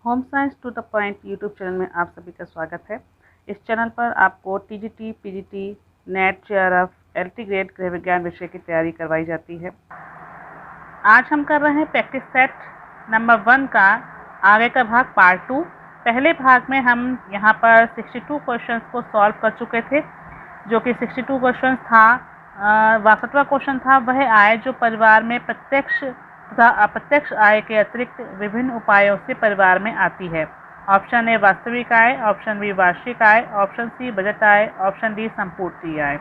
Home science to the point YouTube channel में आप सभी का स्वागत है। इस चैनल पर आपको TGT, PGT, net, JRF, LT grade गृह विज्ञान विषय की तैयारी करवाई जाती है। आज हम कर रहे हैं प्रैक्टिस सेट नंबर 1 का आगे का भाग पार्ट 2। पहले भाग में हम यहाँ पर 62 क्वेश्चंस को सॉल्व कर चुके थे, जो कि 62 क्वेश्चंस था। 62वां क्वेश्चन था वह आय जो परिवार में प्रत्यक्ष तथा अप्रत्यक्ष आय के अतिरिक्त विभिन्न उपायों से परिवार में आती है। ऑप्शन ए वास्तविक आय, ऑप्शन बी वार्षिक आय, ऑप्शन सी बजट आय, ऑप्शन डी संपूर्ति आय।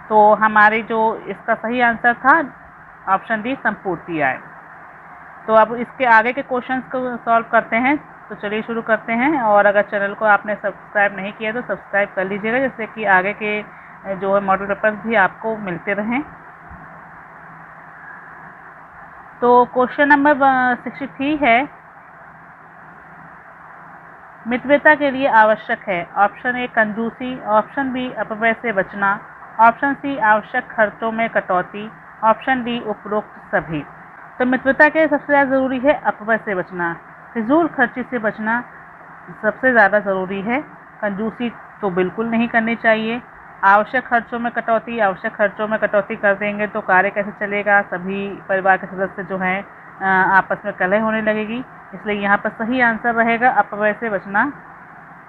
तो हमारी जो इसका सही आंसर था ऑप्शन डी संपूर्ति आय। तो अब इसके आगे के क्वेश्चंस को सॉल्व करते हैं। तो चलिए शुरू करते हैं। और अगर चैनल को आपने सब्सक्राइब नहीं किया तो सब्सक्राइब कर लीजिएगा, जिससे कि आगे के जो है मॉडल पेपर्स भी आपको मिलते रहें। तो क्वेश्चन नंबर 63 है, मितव्ययता के लिए आवश्यक है। ऑप्शन ए कंजूसी, ऑप्शन बी अपव्यय से बचना, ऑप्शन सी आवश्यक खर्चों में कटौती, ऑप्शन डी उपरोक्त सभी। तो मितव्ययता के लिए सबसे ज़्यादा ज़रूरी है अपव्यय से बचना, फिजूल खर्ची से बचना सबसे ज़्यादा ज़रूरी है। कंजूसी तो बिल्कुल नहीं करनी चाहिए। आवश्यक खर्चों में कटौती, आवश्यक खर्चों में कटौती कर देंगे तो कार्य कैसे चलेगा, सभी परिवार के सदस्य जो हैं आपस में कलह होने लगेगी। इसलिए यहाँ पर सही आंसर रहेगा अपव्यय से बचना।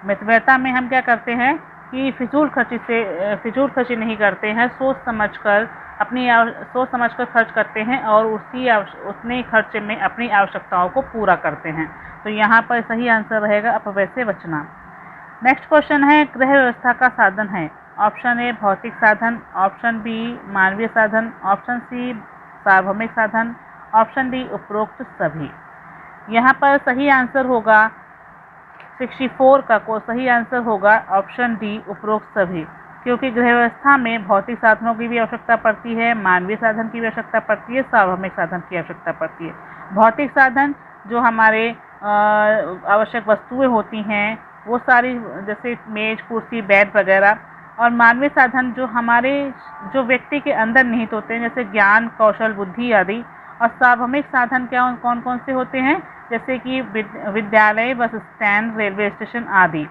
मितव्ययता में हम क्या करते हैं कि फिजूल खर्ची नहीं करते हैं, सोच समझकर खर्च करते हैं और उतने खर्चे में अपनी आवश्यकताओं को पूरा करते हैं। तो यहाँ पर सही आंसर रहेगा अपव्यय से बचना। नेक्स्ट क्वेश्चन है, गृह व्यवस्था का साधन है। ऑप्शन ए भौतिक साधन, ऑप्शन बी मानवीय साधन, ऑप्शन सी सार्वभौमिक साधन, ऑप्शन डी उपरोक्त सभी। यहाँ पर सही आंसर होगा 64 का सही आंसर होगा ऑप्शन डी उपरोक्त सभी, क्योंकि गृह व्यवस्था में भौतिक साधनों की भी आवश्यकता पड़ती है, मानवीय साधन की भी आवश्यकता पड़ती है, सार्वभौमिक साधन की आवश्यकता पड़ती है। भौतिक साधन जो हमारे आवश्यक वस्तुएं होती हैं वो सारी, जैसे मेज, कुर्सी, बेड वगैरह, और मानवीय साधन जो व्यक्ति के अंदर निहित होते हैं, जैसे ज्ञान, कौशल, बुद्धि आदि। और सार्वभौमिक साधन कौन कौन से होते हैं, जैसे कि विद्यालय, बस स्टैंड, रेलवे स्टेशन आदि।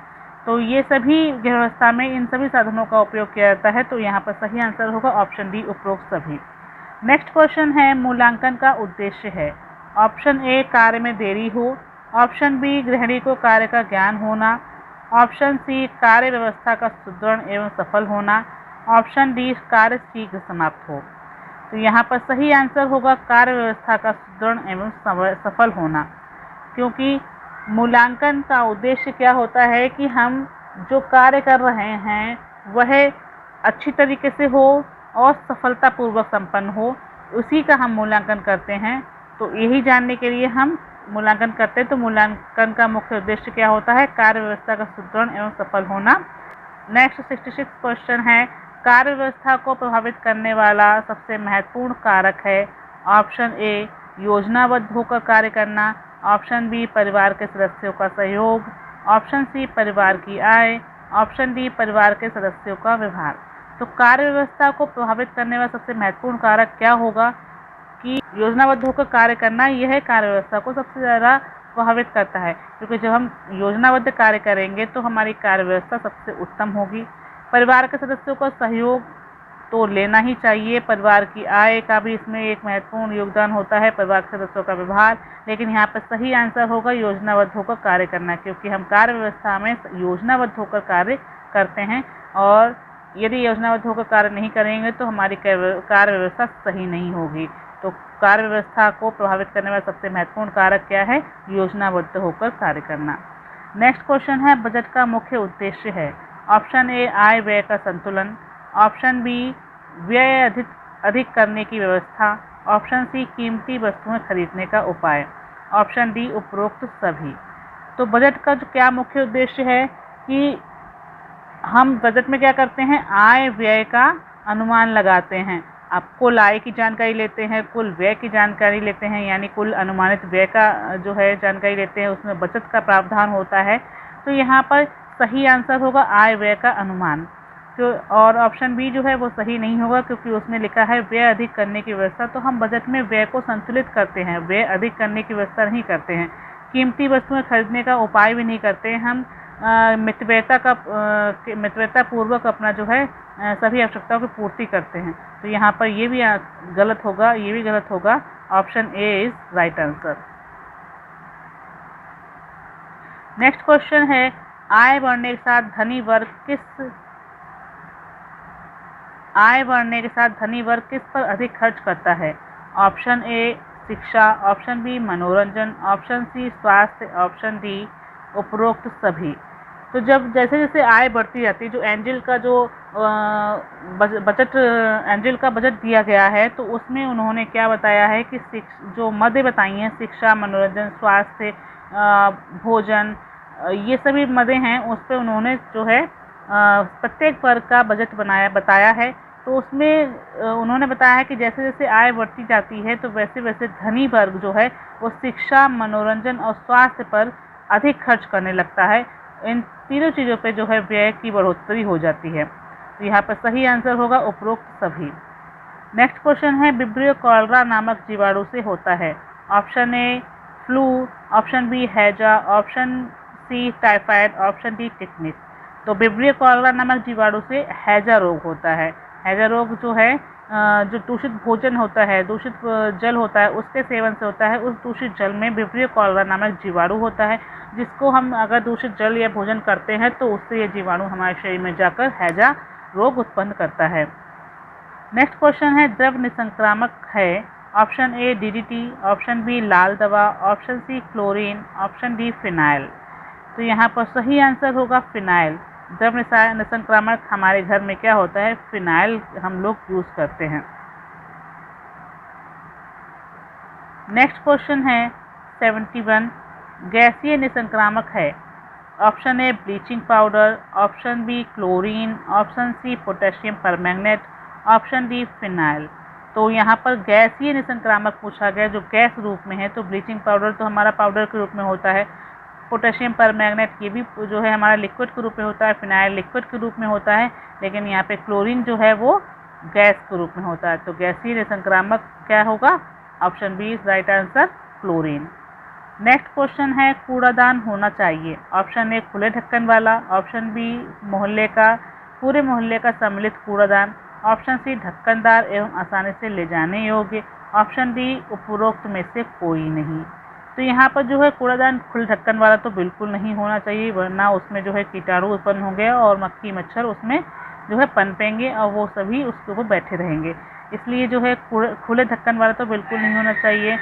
तो ये सभी गृह व्यवस्था में इन सभी साधनों का उपयोग किया जाता है। तो यहाँ पर सही आंसर होगा ऑप्शन डी उपरोक्त सभी। नेक्स्ट क्वेश्चन है, मूल्यांकन का उद्देश्य है। ऑप्शन ए कार्य में देरी हो, ऑप्शन बी गृहिणी को कार्य का ज्ञान होना, ऑप्शन सी कार्य व्यवस्था का सुदृढ़ एवं सफल होना, ऑप्शन डी कार्य शीघ्र समाप्त हो। तो यहाँ पर सही आंसर होगा कार्य व्यवस्था का सुदृढ़ एवं सफल होना, क्योंकि मूल्यांकन का उद्देश्य क्या होता है कि हम जो कार्य कर रहे हैं वह अच्छी तरीके से हो और सफलतापूर्वक संपन्न हो, उसी का हम मूल्यांकन करते हैं। तो यही जानने के लिए हम मूल्यांकन करते हैं। तो मूल्यांकन का मुख्य उद्देश्य क्या होता है, कार्य व्यवस्था का सुदृढ़ एवं सफल होना। नेक्स्ट 66 क्वेश्चन है, कार्य व्यवस्था को प्रभावित करने वाला सबसे महत्वपूर्ण कारक है। ऑप्शन ए योजनाबद्ध होकर कार्य करना, ऑप्शन बी परिवार के सदस्यों का सहयोग, ऑप्शन सी परिवार की आय, ऑप्शन डी परिवार के सदस्यों का व्यवहार। तो कार्य व्यवस्था को प्रभावित करने वाला सबसे महत्वपूर्ण कारक क्या होगा कि योजनाबद्ध होकर कार्य करना। यह कार्य व्यवस्था को सबसे ज़्यादा प्रभावित करता है, क्योंकि जब हम योजनाबद्ध कार्य करेंगे तो हमारी कार्य व्यवस्था सबसे उत्तम होगी। परिवार के सदस्यों का सहयोग तो लेना ही चाहिए, परिवार की आय का भी इसमें एक महत्वपूर्ण योगदान होता है, परिवार के सदस्यों का व्यवहार। लेकिन यहाँ पर सही आंसर होगा योजनाबद्ध होकर कार्य करना, क्योंकि हम कार्य व्यवस्था में योजनाबद्ध होकर कार्य करते हैं, और यदि योजनाबद्ध होकर कार्य नहीं करेंगे तो हमारी कार्य व्यवस्था सही नहीं होगी। तो कार्य व्यवस्था को प्रभावित करने वाला सबसे महत्वपूर्ण कारक क्या है, योजनाबद्ध होकर कार्य करना। नेक्स्ट क्वेश्चन है, बजट का मुख्य उद्देश्य है। ऑप्शन ए आय व्यय का संतुलन, ऑप्शन बी व्यय अधिक करने की व्यवस्था, ऑप्शन सी कीमती वस्तुएं खरीदने का उपाय, ऑप्शन डी उपरोक्त सभी। तो बजट का जो क्या मुख्य उद्देश्य है कि हम बजट में क्या करते हैं, आय व्यय का अनुमान लगाते हैं। आप कुल आय की जानकारी लेते हैं, कुल व्यय की जानकारी लेते हैं, यानी कुल अनुमानित व्यय का जो है जानकारी लेते हैं, उसमें बचत का प्रावधान होता है। तो यहाँ पर सही आंसर होगा आय व्यय का अनुमान। तो और ऑप्शन बी जो है वो सही नहीं होगा, क्योंकि उसमें लिखा है व्यय अधिक करने की व्यवस्था। तो हम बजट में व्यय को संतुलित करते हैं, व्यय अधिक करने की व्यवस्था नहीं करते हैं। कीमती वस्तुएं खरीदने का उपाय भी नहीं करते। हम मितव्ययता पूर्वक अपना जो है सभी आवश्यकताओं की पूर्ति करते हैं। तो यहाँ पर ये भी गलत होगा, ये भी गलत होगा। Option A is right answer. Next question है, आय बढ़ने के साथ धनी वर्ग किस पर अधिक खर्च करता है? ऑप्शन ए शिक्षा, ऑप्शन बी मनोरंजन, ऑप्शन सी स्वास्थ्य, ऑप्शन डी उपरोक्त सभी। तो जब जैसे जैसे आय बढ़ती जाती है, जो एंजल का बजट दिया गया है, तो उसमें उन्होंने क्या बताया है कि जो मदें बताई हैं, शिक्षा, मनोरंजन, स्वास्थ्य, भोजन, ये सभी मदें हैं, उस पर उन्होंने जो है प्रत्येक वर्ग का बजट बताया है। तो उसमें उन्होंने बताया है कि जैसे जैसे आय बढ़ती जाती है, तो वैसे वैसे धनी वर्ग जो है वो शिक्षा, मनोरंजन और स्वास्थ्य पर अधिक खर्च करने लगता है। इन तीनों चीज़ों पे जो है व्यय की बढ़ोतरी हो जाती है। तो यहाँ पर सही आंसर होगा उपरोक्त सभी। नेक्स्ट क्वेश्चन है, विब्रियो कॉलरा नामक जीवाणु से होता है? Option A flu, option B हैजा, option C typhoid, option D tetanus. तो विब्रियो कॉलरा नामक जीवाणु से हैजा रोग होता है। हैजा रोग जो है जो दूषित भोजन होता है, दूषित जल होता है, उसके सेवन से होता है। उस दूषित जल में विब्रियो कॉलरा नामक जीवाणु होता है, जिसको हम अगर दूषित जल या भोजन करते हैं तो उससे ये जीवाणु हमारे शरीर में जाकर हैजा रोग उत्पन्न करता है। नेक्स्ट क्वेश्चन है, द्रव निसंक्रामक है? Option A DDT, option B लाल दवा, option C chlorine, option D phenyl. तो यहाँ पर सही आंसर होगा फिनाइल। द्रव निसंक्रामक हमारे घर में क्या होता है? फिनाइल हम लोग यूज करते हैं। नेक्स्ट क्वेश्चन है 71, गैसीय निसंक्रामक है? Option A bleaching powder, option B chlorine, option C potassium permanganate, option D phenyl. तो यहाँ पर गैसीय निसंक्रामक पूछा गया, जो गैस रूप में है। तो ब्लीचिंग पाउडर तो हमारा पाउडर के रूप में होता है, पोटेशियम परमैंगनेट ये भी जो है हमारा लिक्विड के रूप में होता है, फिनाइल लिक्विड के रूप में होता है, लेकिन यहाँ पे क्लोरीन जो है वो गैस के रूप में होता है। तो गैसीय निसंक्रामक क्या होगा? Option B is right answer, chlorine. Next question है, कूड़ादान होना चाहिए? ऑप्शन ए खुले ढक्कन वाला, ऑप्शन बी पूरे मोहल्ले का सम्मिलित कूड़ादान, ऑप्शन सी ढक्कनदार एवं आसानी से ले जाने योग्य, ऑप्शन डी उपरोक्त में से कोई नहीं। तो यहाँ पर जो है कूड़ादान खुले ढक्कन वाला तो बिल्कुल नहीं होना चाहिए, वरना उसमें जो है कीटाणु उत्पन्न होंगे और मक्खी मच्छर उसमें जो है पनपेंगे और वो सभी उसके ऊपर बैठे रहेंगे। इसलिए जो है खुले ढक्कन वाला तो बिल्कुल नहीं होना चाहिए।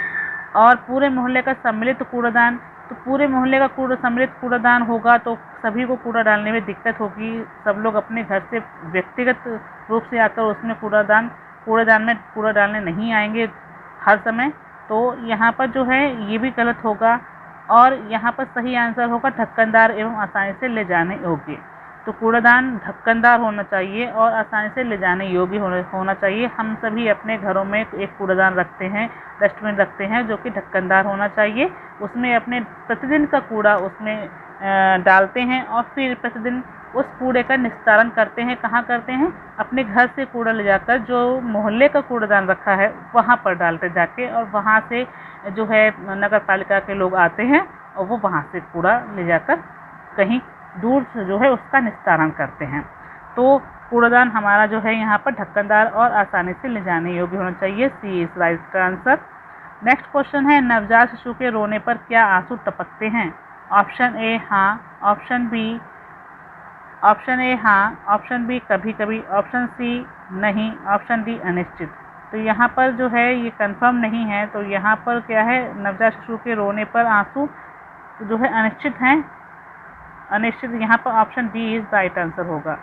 और पूरे मोहल्ले का सम्मिलित कूड़ादान, तो पूरे मोहल्ले का सम्मिलित कूड़ादान होगा तो सभी को कूड़ा डालने में दिक्कत होगी। सब लोग अपने घर से व्यक्तिगत रूप से आकर उसमें कूड़ेदान में कूड़ा डालने नहीं आएंगे हर समय। तो यहाँ पर जो है ये भी गलत होगा और यहाँ पर सही आंसर होगा ढक्कनदार एवं आसानी से ले जाने योग्य। तो कूड़ादान ढक्कनदार होना चाहिए और आसानी से ले जाने योग्य होना चाहिए। हम सभी अपने घरों में एक कूड़ादान रखते हैं, डस्टबिन रखते हैं, जो कि ढक्कनदार होना चाहिए। उसमें अपने प्रतिदिन का कूड़ा उसमें डालते हैं और फिर प्रतिदिन उस कूड़े का निस्तारण करते हैं। कहाँ करते हैं? अपने घर से कूड़ा ले जाकर जो मोहल्ले का कूड़ादान रखा है वहाँ पर डालते जाके, और वहाँ से जो है नगर पालिका के लोग आते हैं और वो वहाँ से कूड़ा ले जाकर कहीं दूर से जो है उसका निस्तारण करते हैं। तो कूड़ादान हमारा जो है यहाँ पर ढक्कनदार और आसानी से ले जाने योग्य होना चाहिए। C is right answer. Next question है, नवजात शिशु के रोने पर क्या आंसू टपकते हैं? ऑप्शन ए हाँ, ऑप्शन ए हाँ, ऑप्शन बी कभी कभी, ऑप्शन सी नहीं, ऑप्शन डी अनिश्चित। तो यहाँ पर जो है ये कंफर्म नहीं है। तो यहाँ पर क्या है, नवजात शिशु के रोने पर आंसू जो है अनिश्चित हैं। अनिश्चित यहाँ पर option D is right answer होगा।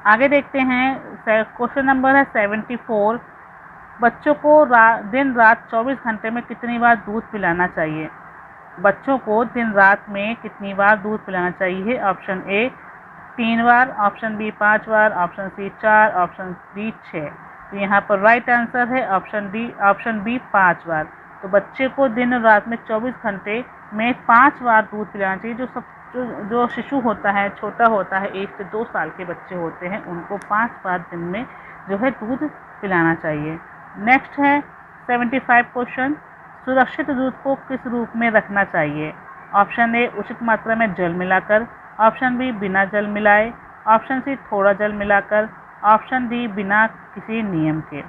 आगे देखते हैं, क्वेश्चन नंबर है 74, बच्चों को दिन रात 24 घंटे में कितनी बार दूध पिलाना चाहिए? बच्चों को दिन रात में कितनी बार दूध पिलाना चाहिए? ऑप्शन ए 3 बार, ऑप्शन बी 5 बार, ऑप्शन सी 4, ऑप्शन डी 6। तो यहाँ पर राइट आंसर है ऑप्शन बी 5 बार। तो बच्चे को दिन रात में 24 घंटे में 5 बार दूध पिलाना चाहिए। जो शिशु होता है, छोटा होता है, 1 से 2 साल के बच्चे होते हैं, उनको 5 बार दिन में जो है दूध पिलाना चाहिए। नेक्स्ट है 75 क्वेश्चन, सुरक्षित दूध को किस रूप में रखना चाहिए? ऑप्शन ए उचित मात्रा में जल मिलाकर, ऑप्शन बी बिना जल मिलाए, ऑप्शन सी थोड़ा जल मिलाकर, ऑप्शन डी बिना किसी नियम के।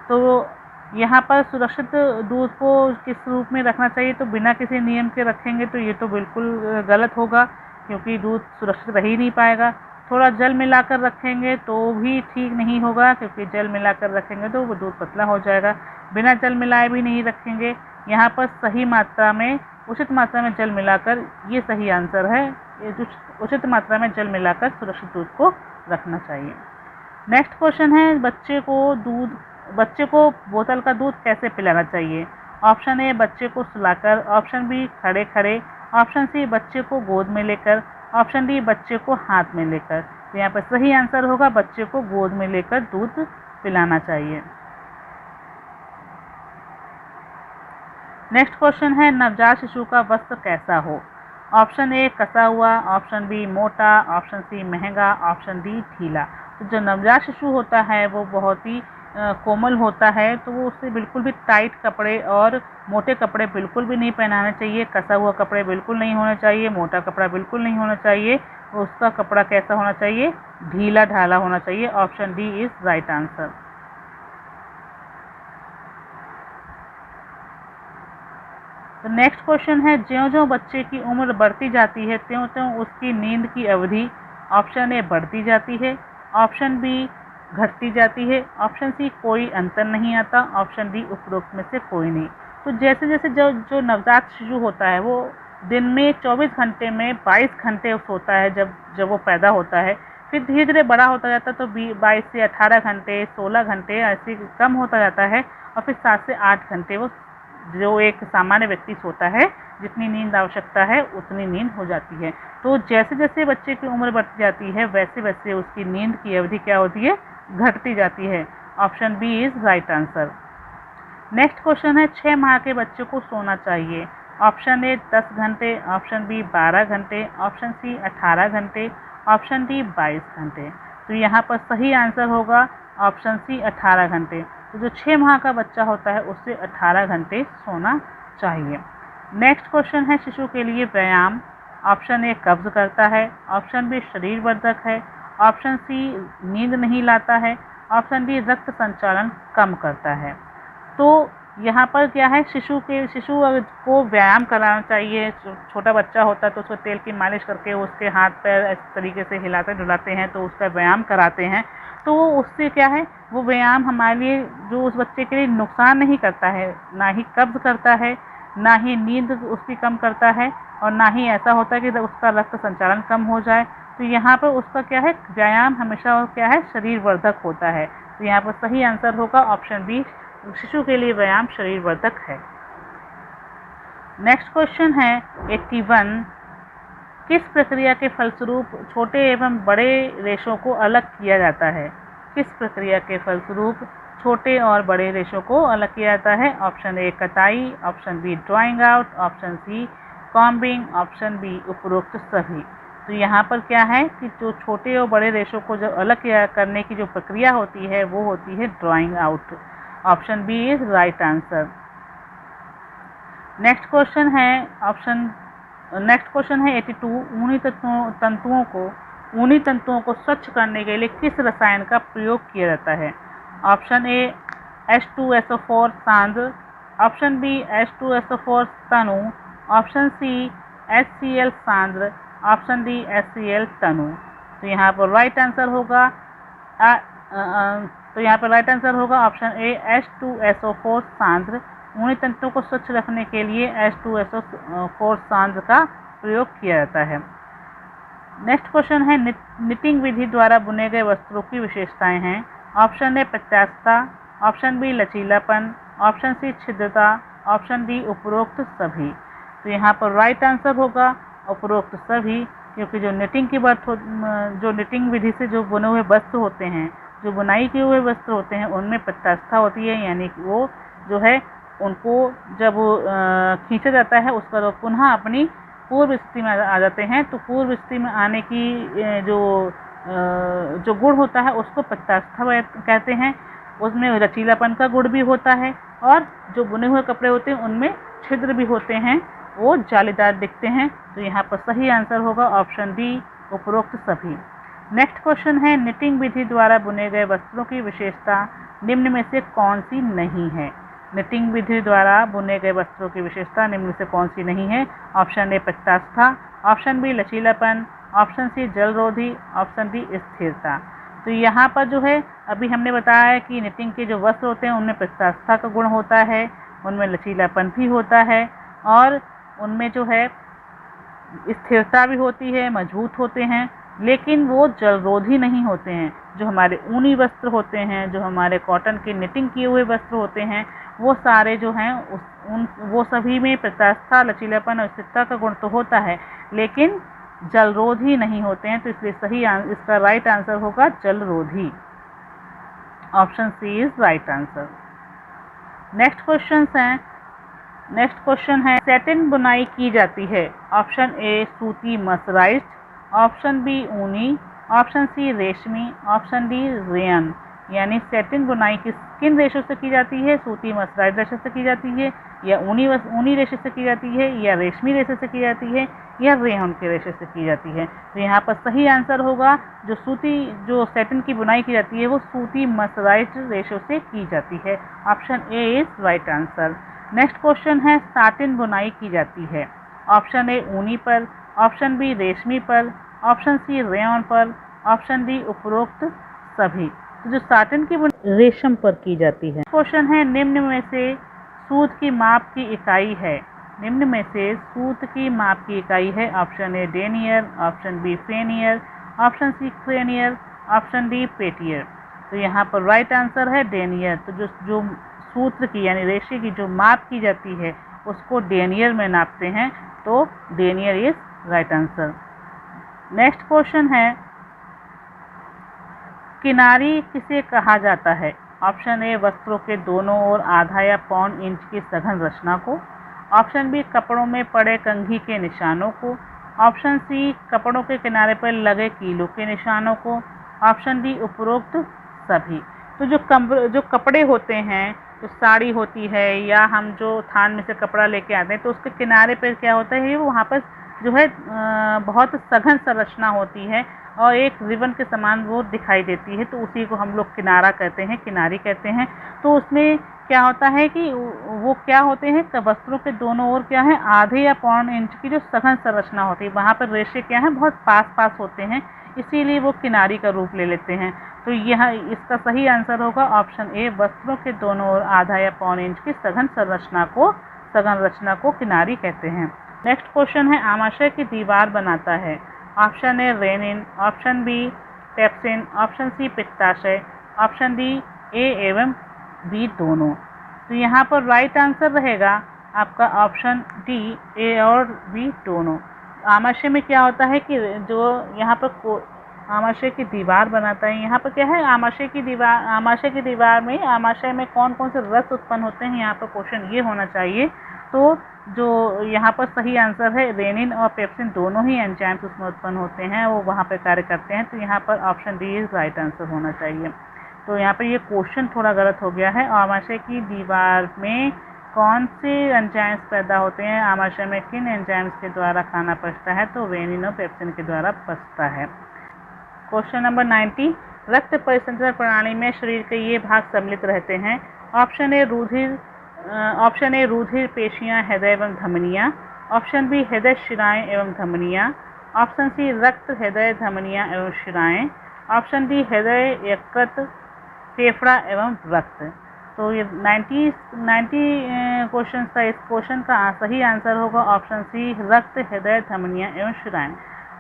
तो यहाँ पर सुरक्षित दूध को किस रूप में रखना चाहिए, तो बिना किसी नियम के रखेंगे तो ये तो बिल्कुल गलत होगा, क्योंकि दूध सुरक्षित रह ही नहीं पाएगा। थोड़ा जल मिलाकर रखेंगे तो भी ठीक नहीं होगा, क्योंकि जल मिलाकर रखेंगे तो वो दूध पतला हो जाएगा। बिना जल मिलाए भी नहीं रखेंगे। यहाँ पर सही मात्रा में, उचित मात्रा में जल मिलाकर, ये सही आंसर है। ये उचित मात्रा में जल मिलाकर सुरक्षित दूध को रखना चाहिए। नेक्स्ट क्वेश्चन है, बच्चे को बोतल का दूध कैसे पिलाना चाहिए? ऑप्शन ए बच्चे को सुलाकर, ऑप्शन बी खड़े खड़े, ऑप्शन सी बच्चे को गोद में लेकर, ऑप्शन डी बच्चे को हाथ में लेकर। तो यहाँ पर सही आंसर होगा बच्चे को गोद में लेकर दूध पिलाना चाहिए। नेक्स्ट क्वेश्चन है, नवजात शिशु का वस्त्र कैसा हो? ऑप्शन ए कसा हुआ, ऑप्शन बी मोटा, ऑप्शन सी महंगा, ऑप्शन डी ढीला। तो जो नवजात शिशु होता है वो बहुत ही कोमल होता है, तो वो उससे बिल्कुल भी टाइट कपड़े और मोटे कपड़े बिल्कुल भी नहीं पहनाने चाहिए। कसा हुआ कपड़े बिल्कुल नहीं होना चाहिए, मोटा कपड़ा बिल्कुल नहीं होना चाहिए। उसका कपड़ा कैसा होना चाहिए? ढीला ढाला होना चाहिए। Option D is right answer. तो नेक्स्ट क्वेश्चन है, ज्यों-ज्यों बच्चे की उम्र बढ़ती जाती है त्यों-त्यों उसकी नींद की अवधि ऑप्शन ए बढ़ती जाती है, ऑप्शन बी घटती जाती है, ऑप्शन सी कोई अंतर नहीं आता, ऑप्शन डी उपरोक्त में से कोई नहीं। तो जैसे जैसे जो नवजात शिशु होता है वो दिन में 24 घंटे में 22 घंटे सोता है जब वो पैदा होता है। फिर धीरे धीरे बड़ा होता जाता है तो 22 से 18 घंटे, 16 घंटे ऐसे कम होता जाता है, और फिर 7 से 8 घंटे वो जो एक सामान्य व्यक्ति सोता है, जितनी नींद आवश्यकता है उतनी नींद हो जाती है। तो जैसे जैसे बच्चे की उम्र बढ़ती जाती है वैसे वैसे उसकी नींद की अवधि क्या होती है? घटती जाती है। Option B is right answer. Next question है, 6 माह के बच्चे को सोना चाहिए। ऑप्शन ए 10 घंटे, ऑप्शन बी 12 घंटे, ऑप्शन सी 18 घंटे, ऑप्शन डी 22 घंटे। तो यहाँ पर सही आंसर होगा ऑप्शन सी 18 घंटे। तो जो 6 माह का बच्चा होता है उससे 18 घंटे सोना चाहिए। नेक्स्ट क्वेश्चन है, शिशु के लिए व्यायाम। ऑप्शन ए कब्ज करता है, ऑप्शन बी शरीर वर्धक है, ऑप्शन सी नींद नहीं लाता है, ऑप्शन डी रक्त संचालन कम करता है। तो यहाँ पर क्या है, शिशु को व्यायाम कराना चाहिए। छोटा बच्चा होता है तो उसको तेल की मालिश करके उसके हाथ पैर इस तरीके से हिलाते डुलाते हैं, तो उसका व्यायाम कराते हैं। तो उससे क्या है, वो व्यायाम हमारे लिए, जो उस बच्चे के लिए नुकसान नहीं करता है, ना ही कब्ज करता है, ना ही नींद उसकी कम करता है, और ना ही ऐसा होता है कि उसका रक्त संचालन कम हो जाए। तो यहाँ पर उसका क्या है, व्यायाम हमेशा क्या है, शरीर वर्धक होता है। तो यहाँ पर सही आंसर होगा ऑप्शन बी, शिशु के लिए व्यायाम शरीर वर्धक है। नेक्स्ट क्वेश्चन है 81, किस प्रक्रिया के फलस्वरूप छोटे एवं बड़े रेशों को अलग किया जाता है? किस प्रक्रिया के फलस्वरूप छोटे और बड़े रेशों को अलग किया जाता है? ऑप्शन ए कटाई, option B drawing out, option C combing, option B उपरोक्त सभी। तो यहाँ पर क्या है कि जो छोटे और बड़े रेशों को जो अलग करने की जो प्रक्रिया होती है वो होती है drawing out. Option B is right answer. Next question है 82, ऊनी तंतुओं को स्वच्छ करने के लिए किस रसायन का प्रयोग किया जाता है? ऑप्शन ए H2SO4 सांद्र, ऑप्शन बी H2SO4 तनु, ऑप्शन सी HCl सांद्र, ऑप्शन डी HCl तनु। तो यहाँ पर राइट आंसर होगा ऑप्शन ए H2SO4 सांद्र। ऊनी तंतुओं को स्वच्छ रखने के लिए H2SO4 सांद्र का प्रयोग किया जाता है। नेक्स्ट क्वेश्चन है, निटिंग विधि द्वारा बुने गए वस्त्रों की विशेषताएं हैं। ऑप्शन ए प्रत्यास्थता, ऑप्शन बी लचीलापन, ऑप्शन सी छिद्रता, ऑप्शन डी उपरोक्त सभी। तो यहाँ पर राइट आंसर होगा उपरोक्त सभी, क्योंकि जो निटिंग विधि से जो बुने हुए वस्त्र होते हैं, जो बुनाई किए हुए वस्त्र होते हैं, उनमें प्रत्यास्थता होती है, यानी कि वो जो है उनको जब खींचा जाता है उसका तो पुनः अपनी पूर्व स्थिति में आ जाते हैं। तो पूर्व स्थिति में आने की जो गुण होता है उसको प्रत्यास्थता कहते हैं। उसमें लचीलापन का गुण भी होता है, और जो बुने हुए कपड़े होते हैं उनमें छिद्र भी होते हैं, वो जालीदार दिखते हैं। तो यहाँ पर सही आंसर होगा ऑप्शन डी, उपरोक्त सभी। नेक्स्ट क्वेश्चन है, निटिंग विधि द्वारा बुने गए वस्त्रों की विशेषता निम्न में से कौन सी नहीं है? निटिंग विधि द्वारा बुने गए वस्त्रों की विशेषता निम्न में से कौन सी नहीं है? ऑप्शन ए प्रत्यास्था, ऑप्शन बी लचीलापन, ऑप्शन सी जलरोधी, ऑप्शन डी स्थिरता। तो यहाँ पर जो है अभी हमने बताया है कि निटिंग के जो वस्त्र होते हैं उनमें प्रत्यास्था का गुण होता है, उनमें लचीलापन भी होता है और उनमें जो है स्थिरता भी होती है, मजबूत होते हैं, लेकिन वो जलरोधी नहीं होते हैं। जो हमारे ऊनी वस्त्र होते हैं, जो हमारे कॉटन के निटिंग किए हुए वस्त्र होते हैं, वो सारे जो हैं वो सभी में प्रत्यास्था, लचीलापन और स्थिरता का गुण तो होता है, लेकिन जलरोधी नहीं होते हैं। तो इसलिए सही इसका राइट आंसर होगा जलरोधी। Option C is right answer. Next question है सैटिन बुनाई की जाती है। ऑप्शन ए सूती मर्सराइज्ड, ऑप्शन बी ऊनी, ऑप्शन सी रेशमी, ऑप्शन डी रेयन। यानी सैटिन बुनाई किन रेशों से की जाती है? सूती मर्सराइज्ड रेशे से की जाती है, या ऊनी रेशे से की जाती है, या रेशमी रेशे से की जाती है, या रेयन के रेशे से की जाती है। तो यहाँ पर सही आंसर होगा जो सैटिन की बुनाई की जाती है वो सूती मर्सराइज्ड रेशों से की जाती है। Option A is right answer. Next question है साटिन बुनाई की जाती है। ऑप्शन ए ऊनी पर, ऑप्शन बी रेशमी पर, ऑप्शन सी रेयन पर, ऑप्शन डी उपरोक्त सभी। तो जो साटिन की बुनाई रेशम पर की जाती है। क्वेश्चन है निम्न में से सूत की माप की इकाई है। निम्न में से सूत की माप की इकाई है। Option A denier, option B फेनियर, ऑप्शन सी क्रेनियर, ऑप्शन डी पेटियर। तो यहाँ पर राइट आंसर है डेनियर। तो जो सूत्र की यानी रेशे की जो माप की जाती है उसको डेनियर में नापते हैं, तो denier is right answer. Next question है किनारी किसे कहा जाता है? ऑप्शन ए वस्त्रों के दोनों ओर आधा या पौन इंच की सघन रचना को, ऑप्शन बी कपड़ों में पड़े कंघी के निशानों को, ऑप्शन सी कपड़ों के किनारे पर लगे कीलों के निशानों को, ऑप्शन डी उपरोक्त सभी। तो जो कपड़े होते हैं, जो साड़ी होती है या हम जो थान में से कपड़ा लेके आते हैं, तो उसके किनारे पर क्या होता है, वहाँ पर जो है बहुत सघन संरचना होती है और एक रिबन के समान वो दिखाई देती है, तो उसी को हम लोग किनारा कहते हैं, किनारी कहते हैं। तो उसमें क्या होता है कि वो क्या होते हैं, वस्त्रों के दोनों ओर क्या है, आधे या पौन इंच की जो सघन संरचना होती है, वहाँ पर रेशे क्या है, बहुत पास पास होते हैं, इसीलिए वो किनारी का रूप ले लेते हैं। तो यह इसका सही आंसर होगा ऑप्शन ए, वस्त्रों के दोनों ओर आधा या पौन इंच की सघन रचना को किनारी कहते हैं। नेक्स्ट क्वेश्चन है आमाशय की दीवार बनाता है। Option A rennin, option B pepsin, option C पित्ताशय, ऑप्शन डी ए एवं बी दोनों। तो यहाँ पर राइट आंसर रहेगा आपका ऑप्शन डी, ए और बी दोनों। आमाशय में क्या होता है कि जो यहाँ पर आमाशय की दीवार बनाता है, यहाँ पर क्या है, आमाशय की दीवार में आमाशय में कौन कौन से रस उत्पन्न होते हैं, यहाँ पर क्वेश्चन ये होना चाहिए। तो जो यहाँ पर सही आंसर है, रेनिन और पेप्सिन दोनों ही एंजाइम्स उसमें उत्पन्न होते हैं, वो वहाँ पर कार्य करते हैं। तो यहाँ पर option D is right answer होना चाहिए। तो यहाँ पर ये क्वेश्चन थोड़ा गलत हो गया है। आमाशय की दीवार में कौन से एंजाइम्स पैदा होते हैं, आमाशय में किन एंजाइम्स के द्वारा खाना पचता है? तो रेनिन और पेप्सिन के द्वारा पचता है। क्वेश्चन नंबर 90, रक्त परिसंचरण प्रणाली में शरीर के ये भाग सम्मिलित रहते हैं। ऑप्शन ए रुधिर पेशियां, हृदय एवं धमनियां, ऑप्शन बी हृदय शिराएं एवं धमनियां, ऑप्शन सी रक्त हृदय धमनियां एवं शिराएं, ऑप्शन डी हृदय यकृत फेफड़ा एवं रक्त। तो ये 90 क्वेश्चन था। इस क्वेश्चन का सही आंसर होगा ऑप्शन सी, रक्त हृदय धमनियां एवं शिराएं।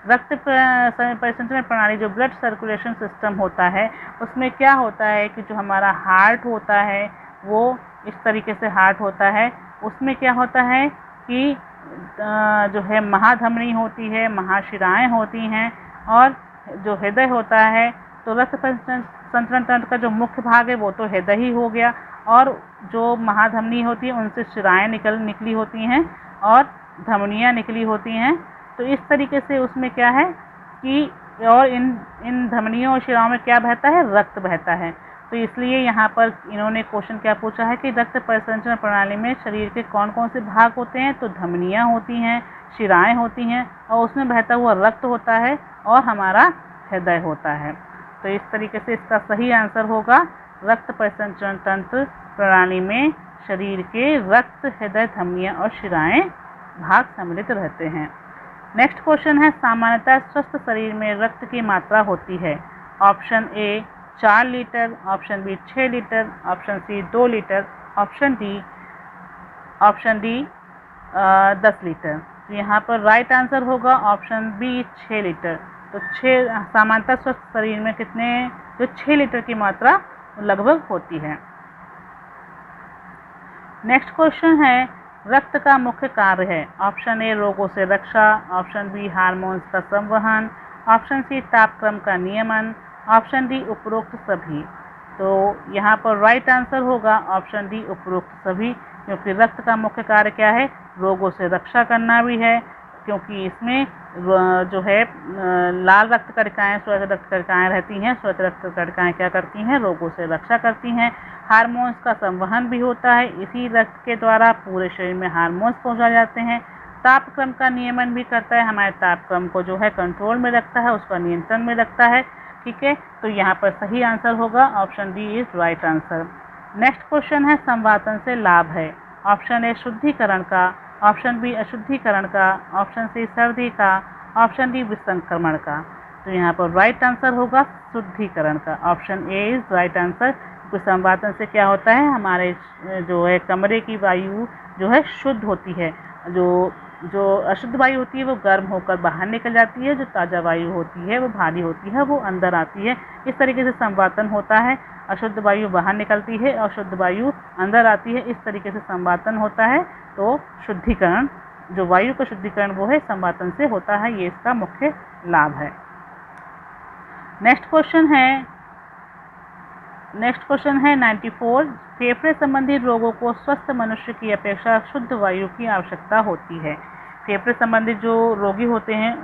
रक्त परिसंचरण प्रणाली जो ब्लड सर्कुलेशन सिस्टम होता है, उसमें क्या होता है कि जो हमारा हार्ट होता है वो इस तरीके से हार्ट होता है। उसमें क्या होता है कि जो है महाधमनी होती है, महाशिराएं होती हैं, और जो हृदय होता है, तो रक्त संचरण तंत्र का जो मुख्य भाग है वो तो हृदय ही हो गया, और जो महाधमनी होती है उनसे शिराएं निकली होती हैं और धमनियाँ निकली होती हैं। तो इस तरीके से उसमें क्या है कि और इन धमनियों और शिराओं में क्या बहता है, रक्त बहता है। तो इसलिए यहाँ पर इन्होंने क्वेश्चन क्या पूछा है कि रक्त परिसंचरण प्रणाली में शरीर के कौन कौन से भाग होते हैं। तो धमनियाँ होती हैं, शिराएँ होती हैं और उसमें बहता हुआ रक्त होता है और हमारा हृदय होता है। तो इस तरीके से इसका सही आंसर होगा रक्त परिसंचरण तंत्र प्रणाली में शरीर के रक्त, हृदय, धमनियाँ और शिराएँ भाग सम्मिलित रहते हैं। नेक्स्ट क्वेश्चन है, सामान्यतः स्वस्थ शरीर में रक्त की मात्रा होती है। Option A 4 litre, option B 6 litre, option C 2 litre, option D 10 litre. तो यहाँ पर राइट आंसर होगा ऑप्शन बी 6 लीटर। तो 6 सामान्यतः स्वस्थ शरीर में कितने, जो 6 लीटर की मात्रा लगभग होती है। नेक्स्ट क्वेश्चन है, रक्त का मुख्य कार्य है। ऑप्शन ए रोगों से रक्षा, ऑप्शन बी हार्मोन्स का संवहन, ऑप्शन सी तापक्रम का नियमन, ऑप्शन डी उपरोक्त सभी। तो यहाँ पर राइट आंसर होगा ऑप्शन डी उपरोक्त सभी, क्योंकि रक्त का मुख्य कार्य क्या है, रोगों से रक्षा करना भी है, क्योंकि इसमें जो है लाल रक्त कणिकाएँ, श्वेत रक्त कणिकाएँ रहती हैं। श्वेत रक्त कणिकाएँ क्या करती हैं, रोगों से रक्षा करती हैं। हार्मोन्स का संवहन भी होता है, इसी रक्त के द्वारा पूरे शरीर में हार्मोन्स पहुंचाए जाते हैं। तापक्रम का नियमन भी करता है, हमारे तापक्रम को जो है कंट्रोल में रखता है, उसका नियंत्रण में रखता है। ठीक है, तो यहाँ पर सही आंसर होगा option D is right answer. Next question है, संवातन से लाभ है। ऑप्शन ए शुद्धिकरण का, ऑप्शन बी अशुद्धिकरण का, ऑप्शन सी सर्दी का, ऑप्शन डी विसंक्रमण का। तो यहाँ पर राइट आंसर होगा शुद्धिकरण का, option A is right answer. तो संवातन से क्या होता है, हमारे जो है कमरे की वायु जो है शुद्ध होती है, जो अशुद्ध वायु होती है वो गर्म होकर बाहर निकल जाती है, जो ताज़ा वायु होती है वो भारी होती है, वो अंदर आती है। इस तरीके से संवातन होता है, अशुद्ध वायु बाहर निकलती है और शुद्ध वायु अंदर आती है, इस तरीके से संवातन होता है। तो शुद्धिकरण, जो वायु का शुद्धिकरण वो है संवातन से होता है, ये इसका मुख्य लाभ है। नेक्स्ट क्वेश्चन है 94, फेफड़े संबंधी रोगों को स्वस्थ मनुष्य की अपेक्षा शुद्ध वायु की आवश्यकता होती है। फेफड़े संबंधी जो रोगी होते हैं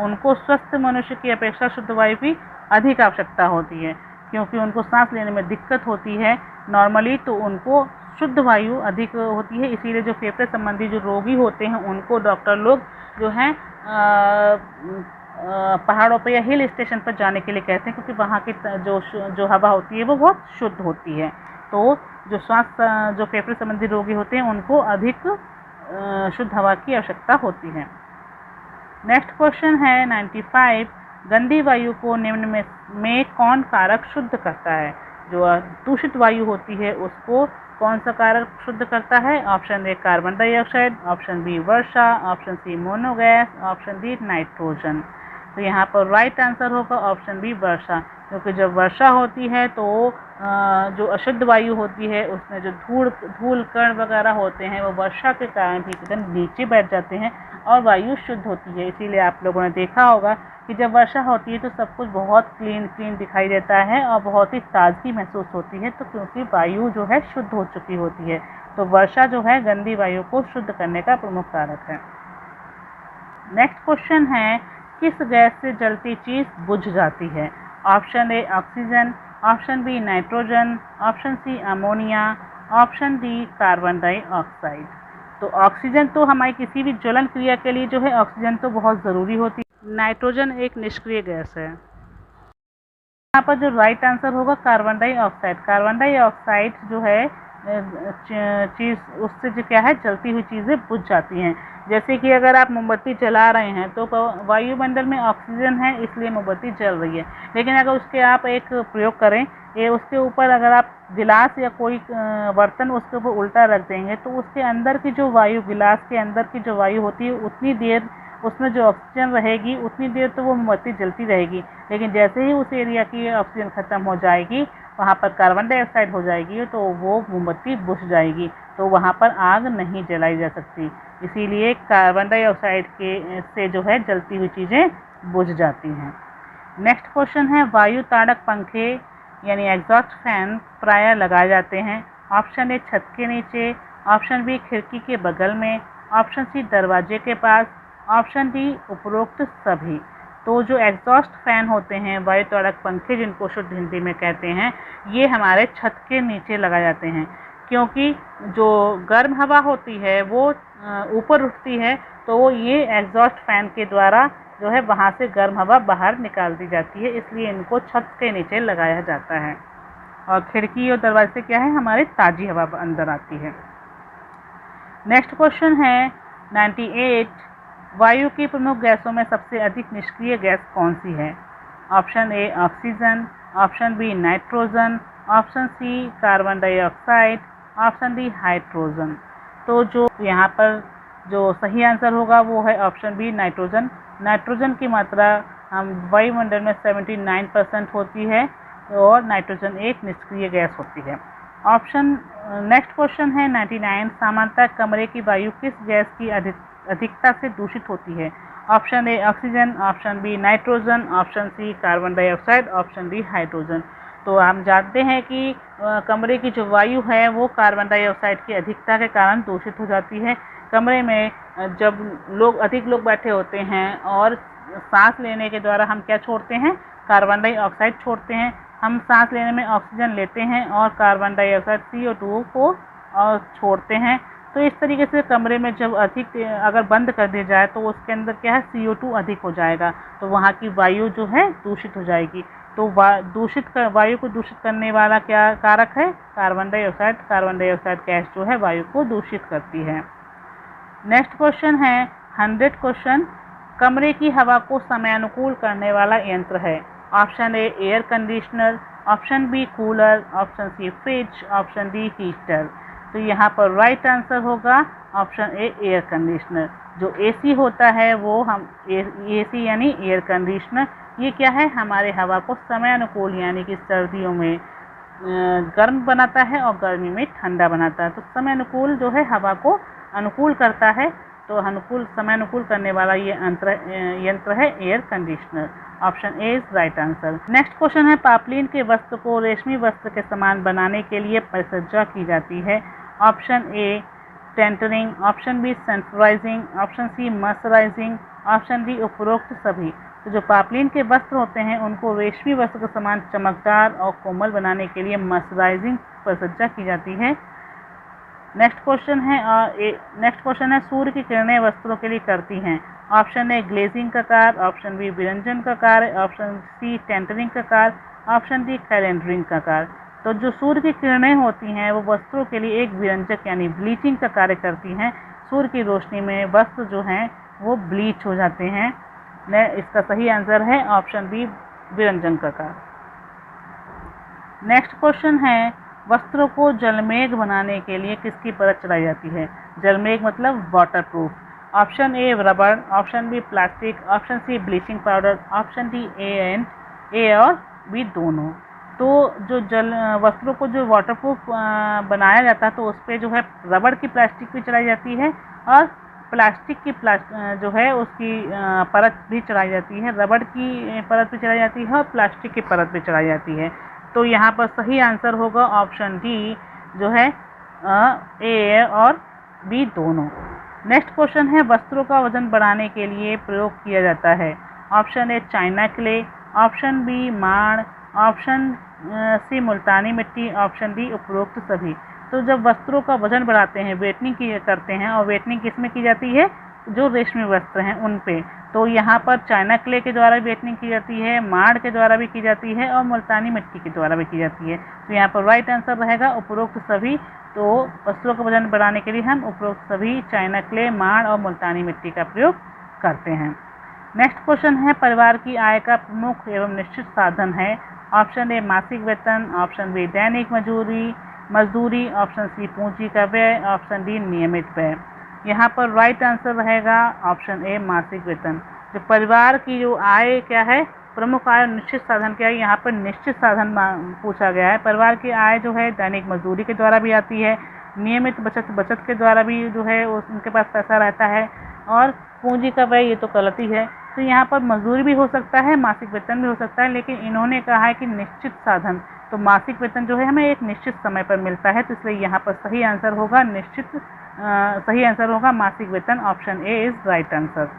उनको स्वस्थ मनुष्य की अपेक्षा शुद्ध वायु की अधिक आवश्यकता होती है, क्योंकि उनको सांस लेने में दिक्कत होती है नॉर्मली, तो उनको शुद्ध वायु अधिक होती है। इसीलिए जो फेफड़े संबंधी जो रोगी होते हैं उनको डॉक्टर लोग जो हैं पहाड़ों पर या हिल स्टेशन पर जाने के लिए कहते हैं, क्योंकि वहाँ की जो हवा होती है वो बहुत शुद्ध होती है। तो जो जो फेफड़े संबंधी रोगी होते हैं उनको अधिक शुद्ध हवा की आवश्यकता होती है। नेक्स्ट क्वेश्चन है 95, गंदी वायु को निम्न में कौन कारक शुद्ध करता है। जो दूषित वायु होती है उसको कौन सा कारक शुद्ध करता है। Option A carbon dioxide, option B वर्षा, ऑप्शन सी मोनोगैस, ऑप्शन डी नाइट्रोजन। तो यहाँ पर राइट आंसर होगा ऑप्शन बी वर्षा, क्योंकि जब वर्षा होती है तो जो अशुद्ध वायु होती है उसमें जो धूल कण वगैरह होते हैं वो वर्षा के कारण भी एकदम नीचे बैठ जाते हैं और वायु शुद्ध होती है। इसीलिए आप लोगों ने देखा होगा कि जब वर्षा होती है तो सब कुछ बहुत क्लीन दिखाई देता है और बहुत ही ताजगी महसूस होती है, तो क्योंकि वायु जो है शुद्ध हो चुकी होती है। तो वर्षा जो है गंदी वायु को शुद्ध करने का प्रमुख कारक है। नेक्स्ट क्वेश्चन है, किस गैस से जलती चीज़ बुझ जाती है। Option A oxygen, option B nitrogen, option C ammonia, option D carbon dioxide. तो ऑक्सीजन तो हमारी किसी भी ज्वलन क्रिया के लिए जो है ऑक्सीजन तो बहुत ज़रूरी होती है। नाइट्रोजन एक निष्क्रिय गैस है। यहाँ पर जो राइट आंसर होगा कार्बन डाइऑक्साइड। कार्बन डाइऑक्साइड जो है चीज़ उससे जो क्या है जलती हुई चीज़ें बुझ जाती हैं। जैसे कि अगर आप मोमबत्ती जला रहे हैं तो वायुमंडल में ऑक्सीजन है इसलिए मोमबत्ती जल रही है, लेकिन अगर उसके आप एक प्रयोग करें, ये उसके ऊपर अगर आप गिलास या कोई बर्तन उसके ऊपर उल्टा रख देंगे तो उसके अंदर की जो वायु, गिलास के अंदर की जो वायु होती है उतनी देर उसमें जो ऑक्सीजन रहेगी उतनी देर तो वो मोमबत्ती जलती रहेगी, लेकिन जैसे ही उस एरिया की ऑक्सीजन ख़त्म हो जाएगी वहाँ पर कार्बन डाइऑक्साइड हो जाएगी तो वो मोमबत्ती बुझ जाएगी, तो वहाँ पर आग नहीं जलाई जा सकती। इसीलिए कार्बन डाइऑक्साइड से जो है जलती हुई चीज़ें बुझ जाती हैं। नेक्स्ट क्वेश्चन है, वायु ताड़क पंखे यानी एग्जॉस्ट फैन प्रायः लगाए जाते हैं। ऑप्शन ए छत के नीचे, ऑप्शन बी खिड़की के बगल में, ऑप्शन सी दरवाजे के पास, ऑप्शन डी उपरोक्त सभी। तो जो एग्जॉस्ट फैन होते हैं, वायु त्वरक पंखे जिनको शुद्ध हिंदी में कहते हैं, ये हमारे छत के नीचे लगाए जाते हैं, क्योंकि जो गर्म हवा होती है वो ऊपर उठती है, तो ये एग्जॉस्ट फैन के द्वारा जो है वहाँ से गर्म हवा बाहर निकाल दी जाती है, इसलिए इनको छत के नीचे लगाया जाता है। और खिड़की और दरवाजे से क्या है, हमारी ताज़ी हवा अंदर आती है। नेक्स्ट क्वेश्चन है 98, वायु की प्रमुख गैसों में सबसे अधिक निष्क्रिय गैस कौन सी है? Option A oxygen, option B nitrogen, option C carbon dioxide, option D hydrogen. तो जो यहाँ पर जो सही आंसर होगा वो है ऑप्शन बी नाइट्रोजन। नाइट्रोजन की मात्रा हम वायुमंडल में 79% होती है और नाइट्रोजन एक निष्क्रिय गैस होती है। ऑप्शन नेक्स्ट क्वेश्चन है 99, सामान्यतः कमरे की वायु किस गैस की अधिकता से दूषित होती है? Option A oxygen, option B nitrogen, option C carbon dioxide, option D hydrogen. तो हम जानते हैं कि कमरे की जो वायु है वो कार्बन डाइऑक्साइड की अधिकता के कारण दूषित हो जाती है। कमरे में जब अधिक लोग बैठे होते हैं और सांस लेने के द्वारा हम क्या छोड़ते हैं, कार्बन डाइऑक्साइड छोड़ते हैं। हम सांस लेने में ऑक्सीजन लेते हैं और कार्बन डाइऑक्साइड CO2 को छोड़ते हैं। तो इस तरीके से कमरे में जब अधिक अगर बंद कर दिया जाए तो उसके अंदर क्या है, CO2 अधिक हो जाएगा, तो वहाँ की वायु जो है दूषित हो जाएगी। तो वायु को दूषित करने वाला क्या कारक है, carbon dioxide. Carbon dioxide gas जो है वायु को दूषित करती है। नेक्स्ट क्वेश्चन है 100 क्वेश्चन, कमरे की हवा को समयानुकूल करने वाला यंत्र है? Option A air conditioner, option B cooler, option C fridge, option D heater. तो यहाँ पर राइट आंसर होगा ऑप्शन ए एयर कंडीशनर। जो एसी होता है वो हम एसी यानी एयर कंडीशनर, ये क्या है, हमारे हवा को समयानुकूल यानी कि सर्दियों में गर्म बनाता है और गर्मी में ठंडा बनाता है। तो समयानुकूल जो है हवा को अनुकूल करता है, तो समयानुकूल करने वाला ये यंत्र है air conditioner. Option A is right answer. Next question है, पापलीन के वस्त्र को रेशमी वस्त्र के समान बनाने के लिए परिचर्या की जाती है? Option A tentering, option B sanforizing, option C mercerizing, option D उपरोक्त सभी। तो जो पापलीन के वस्त्र होते हैं उनको रेशमी वस्त्र के समान चमकदार और कोमल बनाने के लिए मर्सराइजिंग परिचर्या की जाती है। नेक्स्ट क्वेश्चन है सूर्य की किरणें वस्त्रों के लिए करती हैं? ऑप्शन ए ग्लेजिंग का कार्य, ऑप्शन बी विरंजन का कार्य, ऑप्शन सी टेंटरिंग का कार्य, ऑप्शन डी कैलेंडरिंग का कार्य। तो जो सूर्य की किरणें होती हैं वो वस्त्रों के लिए एक विरंजक यानी ब्लीचिंग का कार्य करती हैं। सूर्य की रोशनी में वस्त्र जो हैं वो ब्लीच हो जाते हैं। इसका सही आंसर है ऑप्शन बी विरंजन का कार्य। नेक्स्ट क्वेश्चन है, वस्त्रों को जलमेघ बनाने के लिए किसकी परत चढ़ाई जाती है? जलमेघ मतलब वाटरप्रूफ। ऑप्शन ए रबड़, option B plastic, option C bleaching powder, option D A और बी दोनों। तो जो वस्त्रों को जो वाटरप्रूफ बनाया जाता है तो उस पर जो है रबड़ की प्लास्टिक भी चढ़ाई जाती है और प्लास्टिक की जो है उसकी परत भी चढ़ाई जाती है। रबड़ की परत भी चढ़ाई जाती है और प्लास्टिक की परत भी चढ़ाई जाती है। तो यहाँ पर सही आंसर होगा ऑप्शन डी जो है ए और बी दोनों। नेक्स्ट क्वेश्चन है, वस्त्रों का वजन बढ़ाने के लिए प्रयोग किया जाता है? Option A china clay, option B माण, ऑप्शन सी मुल्तानी मिट्टी, ऑप्शन डी उपरोक्त सभी। तो जब वस्त्रों का वजन बढ़ाते हैं वेटनिंग करते हैं, और वेटनिंग किस में की जाती है, जो रेशमी वस्त्र हैं उन पे। तो यहाँ पर चाइना क्ले के द्वारा भी वेटनिंग की जाती है, माड़ के द्वारा भी की जाती है और मुल्तानी मिट्टी के द्वारा भी की जाती है। तो यहाँ पर राइट आंसर रहेगा उपरोक्त सभी। तो वस्त्रों का वजन बढ़ाने के लिए हम उपरोक्त सभी चाइना क्ले, माड़ और मुल्तानी मिट्टी का प्रयोग करते हैं। नेक्स्ट क्वेश्चन है, परिवार की आय का प्रमुख एवं निश्चित साधन है? ऑप्शन ए मासिक वेतन, ऑप्शन बी दैनिक मजदूरी, ऑप्शन सी पूंजी का व्यय, ऑप्शन डी नियमित व्यय। यहाँ पर राइट आंसर रहेगा ऑप्शन ए मासिक वेतन। जो परिवार की जो आय क्या है, प्रमुख आय निश्चित साधन क्या है, यहाँ पर निश्चित साधन पूछा गया है। परिवार की आय जो है दैनिक मजदूरी के द्वारा भी आती है, नियमित बचत के द्वारा भी जो है उनके पास पैसा रहता है, और पूंजी का व्यय ये तो गलत ही है। तो यहाँ पर मजदूरी भी हो सकता है, मासिक वेतन भी हो सकता है, लेकिन इन्होंने कहा है कि निश्चित साधन। तो मासिक वेतन जो है हमें एक निश्चित समय पर मिलता है, तो इसलिए यहाँ पर सही आंसर होगा मासिक वेतन। Option A is right answer.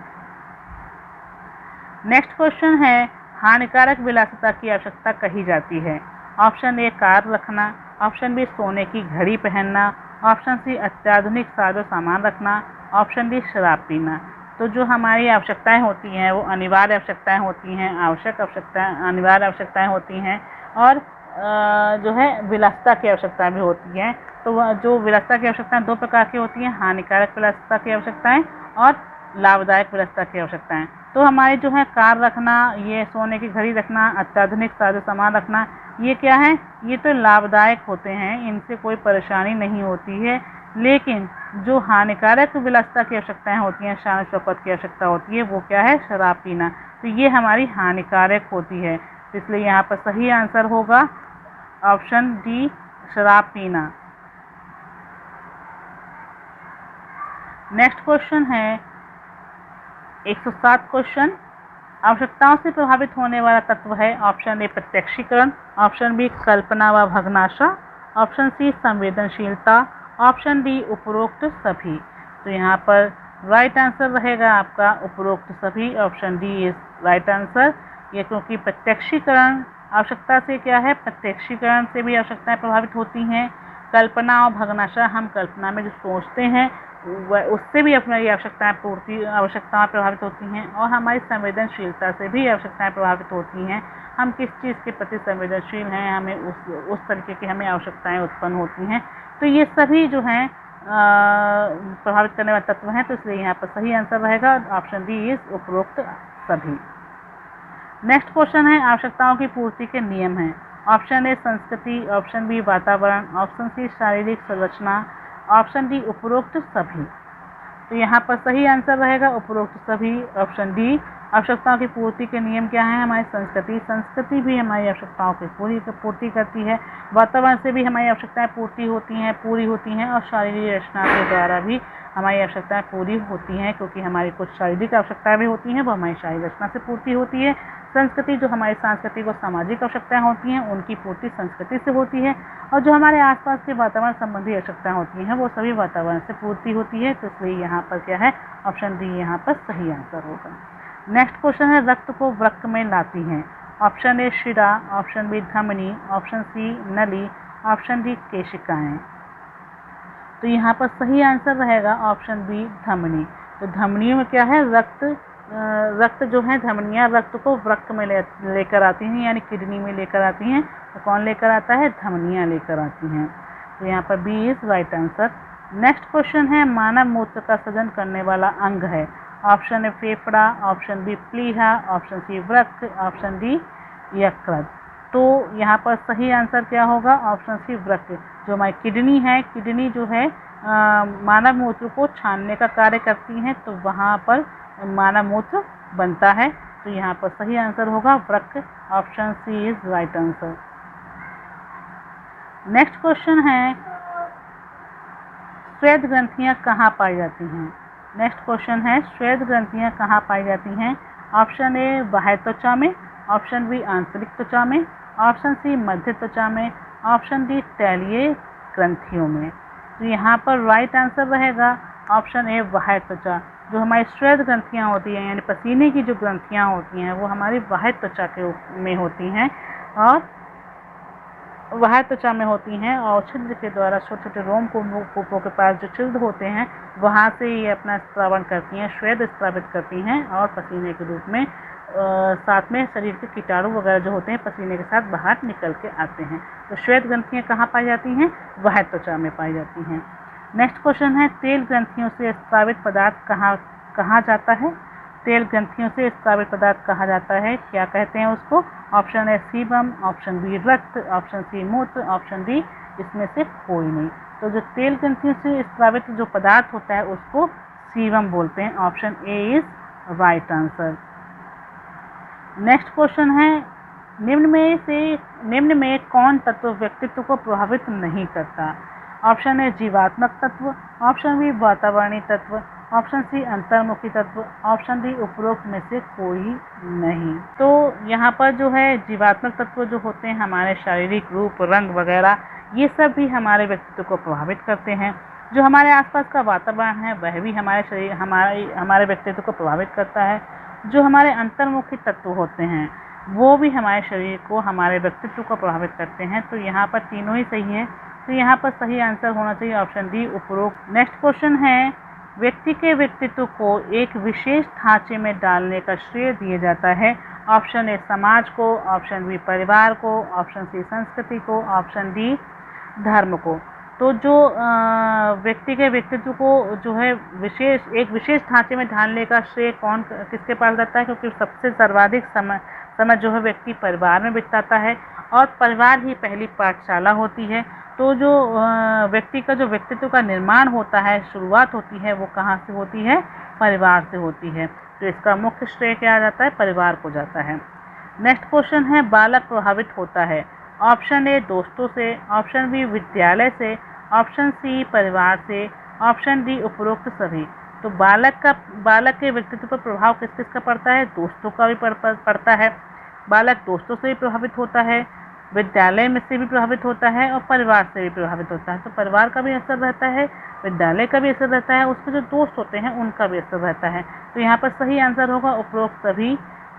Next question है, हानिकारक विलासिता की आवश्यकता कही जाती है। ऑप्शन ए कार रखना, ऑप्शन बी सोने की घड़ी पहनना, ऑप्शन सी अत्याधुनिक साजो सामान रखना, ऑप्शन डी शराब पीना। तो जो हमारी आवश्यकताएं होती हैं वो अनिवार्य आवश्यकताएं होती हैं, आवश्यक आवश्यकताएं, अनिवार्य आवश्यकताएं होती हैं और जो है विलासिता की आवश्यकताएं भी होती हैं। तो जो विलासिता की आवश्यकताएं दो प्रकार की होती हैं, हानिकारक विलासिता की आवश्यकताएं और लाभदायक विलासिता की आवश्यकताएं। तो हमारी जो है कार रखना, ये सोने की घड़ी रखना, अत्याधुनिक साजो सामान रखना, ये क्या है, ये तो लाभदायक होते हैं, इनसे कोई परेशानी नहीं होती है। लेकिन जो हानिकारक विलासिता की आवश्यकताएं होती हैं, शान शौकत की आवश्यकता होती है, वो क्या है, शराब पीना। तो ये हमारी हानिकारक होती है। तो इसलिए यहाँ पर सही आंसर होगा ऑप्शन डी, शराब पीना। नेक्स्ट क्वेश्चन है 107 क्वेश्चन, आवश्यकताओं से प्रभावित होने वाला तत्व है। ऑप्शन ए प्रत्यक्षीकरण, ऑप्शन बी कल्पना व भग्नाशा, ऑप्शन सी संवेदनशीलता, ऑप्शन डी उपरोक्त सभी। तो यहाँ पर राइट आंसर रहेगा आपका उपरोक्त सभी, option D is right answer. ये क्योंकि प्रत्यक्षीकरण आवश्यकता से क्या है, प्रत्यक्षीकरण से भी आवश्यकताएं प्रभावित होती हैं। कल्पना और भग्नाशा, हम कल्पना में जो सोचते हैं उससे भी अपनी आवश्यकताएं प्रभावित होती हैं। और हमारी संवेदनशीलता से भी आवश्यकताएं प्रभावित होती हैं, हम किस चीज़ के प्रति संवेदनशील हैं, हमें उस तरीके की हमें आवश्यकताएं उत्पन्न होती हैं। तो ये सभी जो हैं प्रभावित करने वाले तत्व हैं। तो इसलिए यहाँ पर सही आंसर रहेगा ऑप्शन डी इज उपरोक्त सभी। नेक्स्ट क्वेश्चन है, आवश्यकताओं की पूर्ति के नियम हैं। ऑप्शन ए संस्कृति, ऑप्शन बी वातावरण, ऑप्शन सी शारीरिक संरचना, ऑप्शन डी उपरोक्त सभी। तो यहाँ पर सही आंसर रहेगा उपरोक्त सभी, ऑप्शन डी। आवश्यकताओं की पूर्ति के नियम क्या है, हमारी संस्कृति भी हमारी आवश्यकताओं की पूर्ति करती है। वातावरण से भी हमारी आवश्यकताएं पूरी होती हैं और शारीरिक रचना के द्वारा भी हमारी आवश्यकताएं पूरी होती हैं, क्योंकि हमारी कुछ शारीरिक आवश्यकताएं भी होती हैं, वो हमारी शारीरिक रचना से पूर्ति होती है। संस्कृति, जो हमारी सांस्कृतिक और सामाजिक आवश्यकताएं होती हैं, उनकी पूर्ति संस्कृति से होती है। और जो हमारे आसपास के वातावरण संबंधी आवश्यकताएं होती हैं, वो सभी वातावरण से पूर्ति होती है। तो इसलिए यहाँ पर क्या है, ऑप्शन डी यहाँ पर सही आंसर होगा। नेक्स्ट क्वेश्चन है, रक्त को वृक्क में लाती हैं। ऑप्शन ए शिरा, ऑप्शन बी धमनी, ऑप्शन सी नली, ऑप्शन डी केशिकाएं। तो यहाँ पर सही आंसर रहेगा ऑप्शन बी धमनी। तो धमनियों में क्या है, रक्त जो है, धमनियाँ रक्त को वृक्क में लेकर आती हैं, यानी किडनी में लेकर आती हैं। तो कौन लेकर आता है, धमनियाँ लेकर आती हैं। तो यहाँ पर B is right answer. Next question है, मानव मूत्र का सृजन करने वाला अंग है। ऑप्शन ए फेफड़ा, ऑप्शन बी प्लीहा, ऑप्शन सी वृक्क, ऑप्शन डी यकृत। तो यहाँ पर सही आंसर क्या होगा, ऑप्शन सी वृक्क। जो हमारी किडनी है, किडनी जो है मानव मूत्र को छानने का कार्य करती हैं, तो वहाँ पर मानव मूत्र बनता है। तो यहाँ पर सही आंसर होगा वृक्क, option C is right answer. Next question है, श्वेत ग्रंथियाँ कहाँ पाई जाती हैं। नेक्स्ट क्वेश्चन है, श्वेत ग्रंथियाँ कहाँ पाई जाती हैं। ऑप्शन ए बाह्य त्वचा में, ऑप्शन बी आंतरिक त्वचा में, ऑप्शन सी मध्य त्वचा में, ऑप्शन डी तैलीय ग्रंथियों में। तो यहाँ पर राइट आंसर रहेगा ऑप्शन ए बाह्य त्वचा। जो हमारी श्वेत ग्रंथियाँ होती हैं, यानी पसीने की जो ग्रंथियाँ होती हैं, वो हमारी बाह्य त्वचा में होती हैं और बाह्य त्वचा में होती हैं। और छिद्र के द्वारा छोटे छोटे रोम कूपों के पास जो छिद्र होते हैं, वहाँ से ये अपना स्रावन करती हैं, श्वेत स्रावित करती हैं और पसीने के रूप में साथ में शरीर के कीटाणु वगैरह जो होते हैं पसीने के साथ बाहर निकल के आते हैं। तो श्वेत ग्रंथियाँ कहाँ पाई जाती हैं, बाह्य त्वचा में पाई जाती हैं। नेक्स्ट क्वेश्चन है, तेल ग्रंथियों से स्रावित पदार्थ कहाँ जाता है। तेल ग्रंथियों से स्रावित पदार्थ कहा जाता है, क्या कहते हैं उसको। Option A sebum, option B रक्त, ऑप्शन सी मूत्र, ऑप्शन डी इसमें से कोई नहीं। तो जो तेल ग्रंथियों से स्रावित जो पदार्थ होता है उसको सीबम बोलते हैं, option A is right answer. Next question है, निम्न में कौन तत्व व्यक्तित्व को प्रभावित नहीं करता। ऑप्शन ए जीवात्मक तत्व, ऑप्शन बी वातावरणीय तत्व, ऑप्शन सी अंतर्मुखी तत्व, ऑप्शन डी उपरोक्त में से कोई नहीं। तो यहाँ पर जो है जीवात्मक तत्व जो होते हैं, हमारे शारीरिक रूप, रंग वगैरह, ये सब भी हमारे व्यक्तित्व को प्रभावित करते हैं। जो हमारे आसपास का वातावरण है वह भी हमारे व्यक्तित्व को प्रभावित करता है। जो हमारे अंतर्मुखी तत्व होते हैं वो भी हमारे शरीर को, हमारे व्यक्तित्व को प्रभावित करते हैं। तो यहाँ पर तीनों ही सही है। तो यहाँ पर सही आंसर होना चाहिए ऑप्शन डी, उपरोक्त। नेक्स्ट क्वेश्चन है, व्यक्ति के व्यक्तित्व को एक विशेष ढांचे में डालने का श्रेय दिया जाता है। ऑप्शन ए समाज को, ऑप्शन बी परिवार को, ऑप्शन सी संस्कृति को, ऑप्शन डी धर्म को। तो जो व्यक्ति के व्यक्तित्व को जो है एक विशेष ढांचे में ढालने का श्रेय किसके पास रहता है, क्योंकि सबसे सर्वाधिक समय जो है व्यक्ति परिवार में बिताता है और परिवार ही पहली पाठशाला होती है। तो जो व्यक्ति का जो व्यक्तित्व का निर्माण होता है, शुरुआत होती है, वो कहाँ से होती है, परिवार से होती है। तो इसका मुख्य श्रेय क्या आ जाता है, परिवार को जाता है। नेक्स्ट क्वेश्चन है, बालक प्रभावित होता है। ऑप्शन ए दोस्तों से, ऑप्शन बी विद्यालय से, ऑप्शन सी परिवार से, ऑप्शन डी उपरोक्त सभी। तो बालक के व्यक्तित्व पर प्रभाव किस किस का पड़ता है, दोस्तों का भी पड़ता है। बालक दोस्तों से भी प्रभावित होता है, विद्यालय में से भी प्रभावित होता है और परिवार से भी प्रभावित होता है। तो परिवार का भी असर रहता है, विद्यालय का भी असर रहता है, उसके जो दोस्त होते हैं उनका भी असर रहता है। तो यहाँ पर सही आंसर होगा उपरोक्त सभी।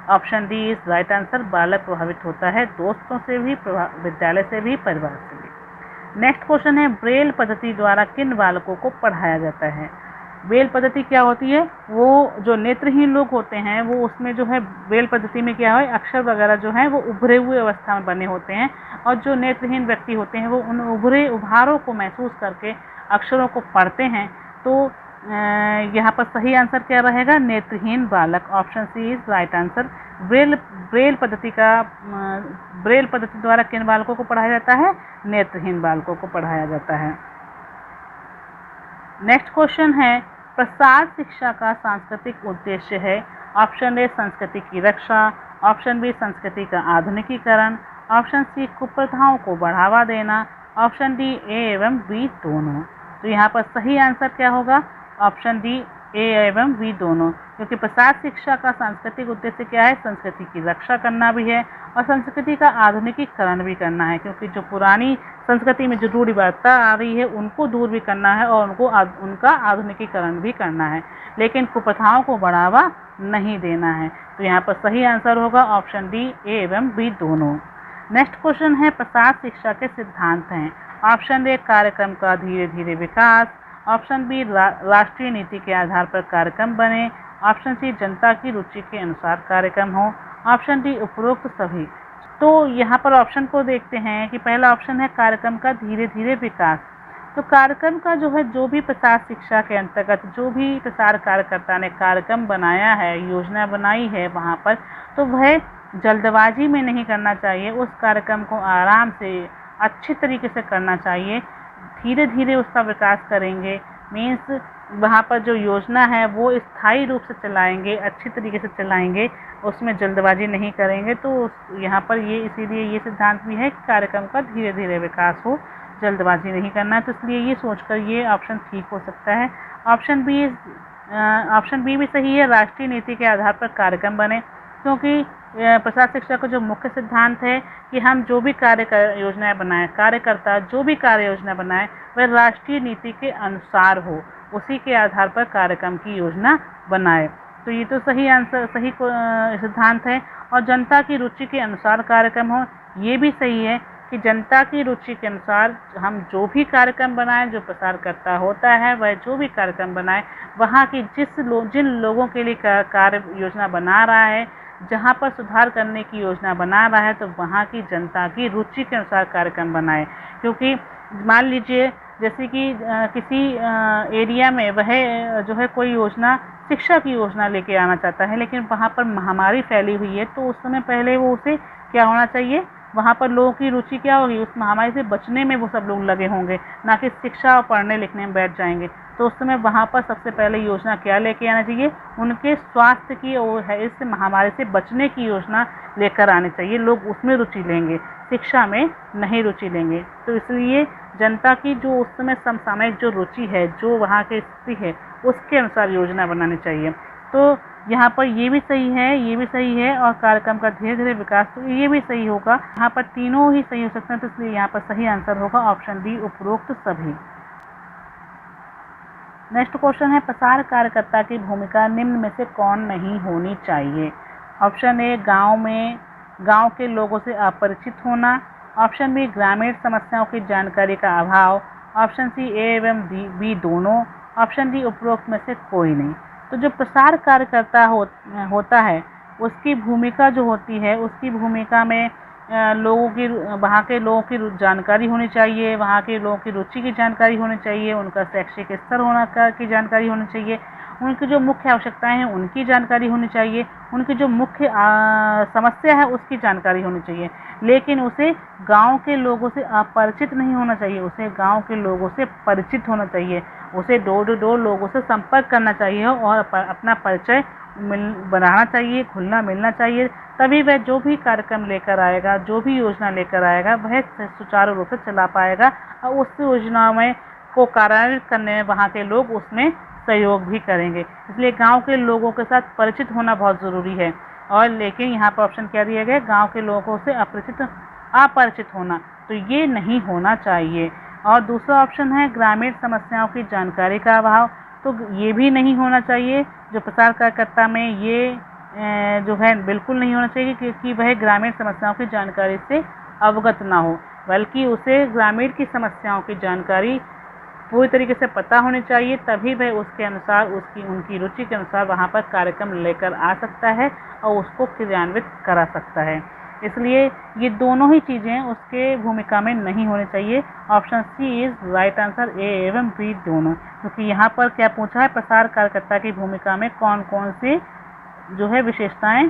Option D is right answer. बालक प्रभावित होता है दोस्तों से भी, विद्यालय से भी, परिवार से भी। नेक्स्ट क्वेश्चन है, ब्रेल पद्धति द्वारा किन बालकों को पढ़ाया जाता है। ब्रेल पद्धति क्या होती है, वो जो नेत्रहीन लोग होते हैं वो उसमें जो है ब्रेल पद्धति में क्या है, अक्षर वगैरह जो है वो उभरे हुए अवस्था में बने होते हैं और जो नेत्रहीन व्यक्ति होते हैं वो उन उभारों को महसूस करके अक्षरों को पढ़ते हैं। तो यहाँ पर सही आंसर क्या रहेगा, नेत्रहीन बालक। Option C is right answer. Braille पद्धति द्वारा किन बालकों को पढ़ाया जाता है, नेत्रहीन बालकों को पढ़ाया जाता है। नेक्स्ट क्वेश्चन है, प्रसार शिक्षा का सांस्कृतिक उद्देश्य है। ऑप्शन ए संस्कृति की रक्षा, ऑप्शन बी संस्कृति का आधुनिकीकरण, ऑप्शन सी कुप्रथाओं को बढ़ावा देना, ऑप्शन डी ए एवं बी दोनों। तो यहाँ पर सही आंसर क्या होगा, ऑप्शन डी ए एवं बी दोनों, क्योंकि प्रसार शिक्षा का सांस्कृतिक उद्देश्य क्या है, संस्कृति की रक्षा करना भी है और संस्कृति का आधुनिकीकरण भी करना है, क्योंकि जो पुरानी संस्कृति में जो रूढ़िवादिता आ रही है उनको दूर भी करना है और उनका आधुनिकीकरण भी करना है, लेकिन कुप्रथाओं को बढ़ावा नहीं देना है। तो यहाँ पर सही आंसर होगा ऑप्शन डी ए एवं बी दोनों। नेक्स्ट क्वेश्चन है, प्रसार शिक्षा के सिद्धांत हैं। ऑप्शन ए कार्यक्रम का धीरे धीरे विकास, ऑप्शन बी राष्ट्रीय नीति के आधार पर कार्यक्रम बने, ऑप्शन सी जनता की रुचि के अनुसार कार्यक्रम हो, ऑप्शन डी उपरोक्त सभी। तो यहाँ पर ऑप्शन को देखते हैं कि पहला ऑप्शन है कार्यक्रम का धीरे धीरे विकास। तो कार्यक्रम का जो है, जो भी प्रसार शिक्षा के अंतर्गत जो भी प्रसार कार्यकर्ता ने कार्यक्रम बनाया है, योजना बनाई है वहाँ पर, तो वह जल्दबाजी में नहीं करना चाहिए। उस कार्यक्रम को आराम से अच्छी तरीके से करना चाहिए, धीरे धीरे उसका विकास करेंगे। मीन्स वहाँ पर जो योजना है वो स्थायी रूप से चलाएंगे, अच्छी तरीके से चलाएंगे, उसमें जल्दबाजी नहीं करेंगे। तो यहाँ पर इसीलिए ये सिद्धांत भी है कि कार्यक्रम का धीरे धीरे विकास हो, जल्दबाजी नहीं करना। तो इसलिए ये सोचकर ये ऑप्शन ठीक हो सकता है। ऑप्शन बी भी सही है, राष्ट्रीय नीति के आधार पर कार्यक्रम बने, क्योंकि प्रसार शिक्षा का जो मुख्य सिद्धांत है कि हम जो भी योजनाएं बनाएं, कार्यकर्ता जो भी कार्य योजना बनाए वह राष्ट्रीय नीति के अनुसार हो, उसी के आधार पर कार्यक्रम की योजना बनाए। तो ये तो सही सिद्धांत है। और जनता की रुचि के अनुसार कार्यक्रम हो, ये भी सही है कि जनता की रुचि के अनुसार हम जो भी कार्यक्रम बनाएं, जो प्रसारकर्ता होता है वह जो भी कार्यक्रम बनाए, वहाँ की जिन लोगों के लिए कार्य योजना बना रहा है, जहाँ पर सुधार करने की योजना बना रहा है, तो वहाँ की जनता की रुचि के अनुसार कार्यक्रम बनाए। क्योंकि मान लीजिए जैसे कि किसी एरिया में वह जो है कोई योजना, शिक्षा की योजना लेके आना चाहता है, लेकिन वहाँ पर महामारी फैली हुई है, तो उस समय पहले वो उसे क्या होना चाहिए, वहाँ पर लोगों की रुचि क्या होगी, उस महामारी से बचने में वो सब लोग लगे होंगे, ना कि शिक्षा और पढ़ने लिखने में बैठ जाएंगे। तो उस समय वहाँ पर सबसे पहले योजना क्या लेके आना चाहिए, उनके स्वास्थ्य की और इस महामारी से बचने की योजना लेकर आनी चाहिए। लोग उसमें रुचि लेंगे, शिक्षा में नहीं रुचि लेंगे। तो इसलिए जनता की जो उस समय समसामयिक जो रुचि है, जो वहाँ की स्थिति है, उसके अनुसार योजना बनानी चाहिए। तो यहाँ पर ये भी सही है, ये भी सही है, और कार्यक्रम का धीरे धीरे विकास, तो ये भी सही होगा। यहाँ पर तीनों ही सही हो सकते हैं, तो इसलिए यहाँ पर सही आंसर होगा ऑप्शन डी उपरोक्त सभी। नेक्स्ट क्वेश्चन है प्रसार कार्यकर्ता की भूमिका निम्न में से कौन नहीं होनी चाहिए। ऑप्शन ए गांव के लोगों से अपरिचित होना, ऑप्शन बी ग्रामीण समस्याओं की जानकारी का अभाव, ऑप्शन सी ए एवं बी दोनों, ऑप्शन डी उपरोक्त में से कोई नहीं। तो जो प्रसार कार्यकर्ता होता है उसकी भूमिका जो होती है, उसकी भूमिका में वहाँ के लोगों की जानकारी होनी चाहिए, वहाँ के लोगों की रुचि की जानकारी होनी चाहिए, उनका शैक्षिक स्तर की जानकारी होनी चाहिए, उनकी जो मुख्य आवश्यकताएं हैं उनकी जानकारी होनी चाहिए, उनकी जो मुख्य समस्या है उसकी जानकारी होनी चाहिए। लेकिन उसे गांव के लोगों से अपरिचित नहीं होना चाहिए, उसे गांव के लोगों से परिचित होना चाहिए, उसे डोर टू डोर लोगों से संपर्क करना चाहिए और अपना परिचय बनाना चाहिए, घुलना मिलना चाहिए। तभी वह जो भी कार्यक्रम लेकर आएगा, जो भी योजना लेकर आएगा, वह सुचारू रूप से चला पाएगा और उस योजना में को कार्यान्वित करने में वहाँ के लोग उसमें सहयोग भी करेंगे। इसलिए गांव के लोगों के साथ परिचित होना बहुत ज़रूरी है। और लेकिन यहाँ पर ऑप्शन क्या दिया गया, गांव के लोगों से अपरिचित होना, तो ये नहीं होना चाहिए। और दूसरा ऑप्शन है ग्रामीण समस्याओं की जानकारी का अभाव, तो ये भी नहीं होना चाहिए। जो प्रसार कार्यकर्ता में ये जो है बिल्कुल नहीं होना चाहिए क्योंकि वह ग्रामीण समस्याओं की जानकारी से अवगत ना हो, बल्कि उसे ग्रामीण की समस्याओं की जानकारी पूरी तरीके से पता होनी चाहिए, तभी वह उसके अनुसार उनकी रुचि के अनुसार वहाँ पर कार्यक्रम लेकर आ सकता है और उसको क्रियान्वित करा सकता है। इसलिए ये दोनों ही चीज़ें उसके भूमिका में नहीं होनी चाहिए। Option C is right answer, A एवं बी दोनों, क्योंकि यहाँ पर क्या पूछा है, प्रसार कार्यकर्ता की भूमिका में कौन कौन सी जो है विशेषताएं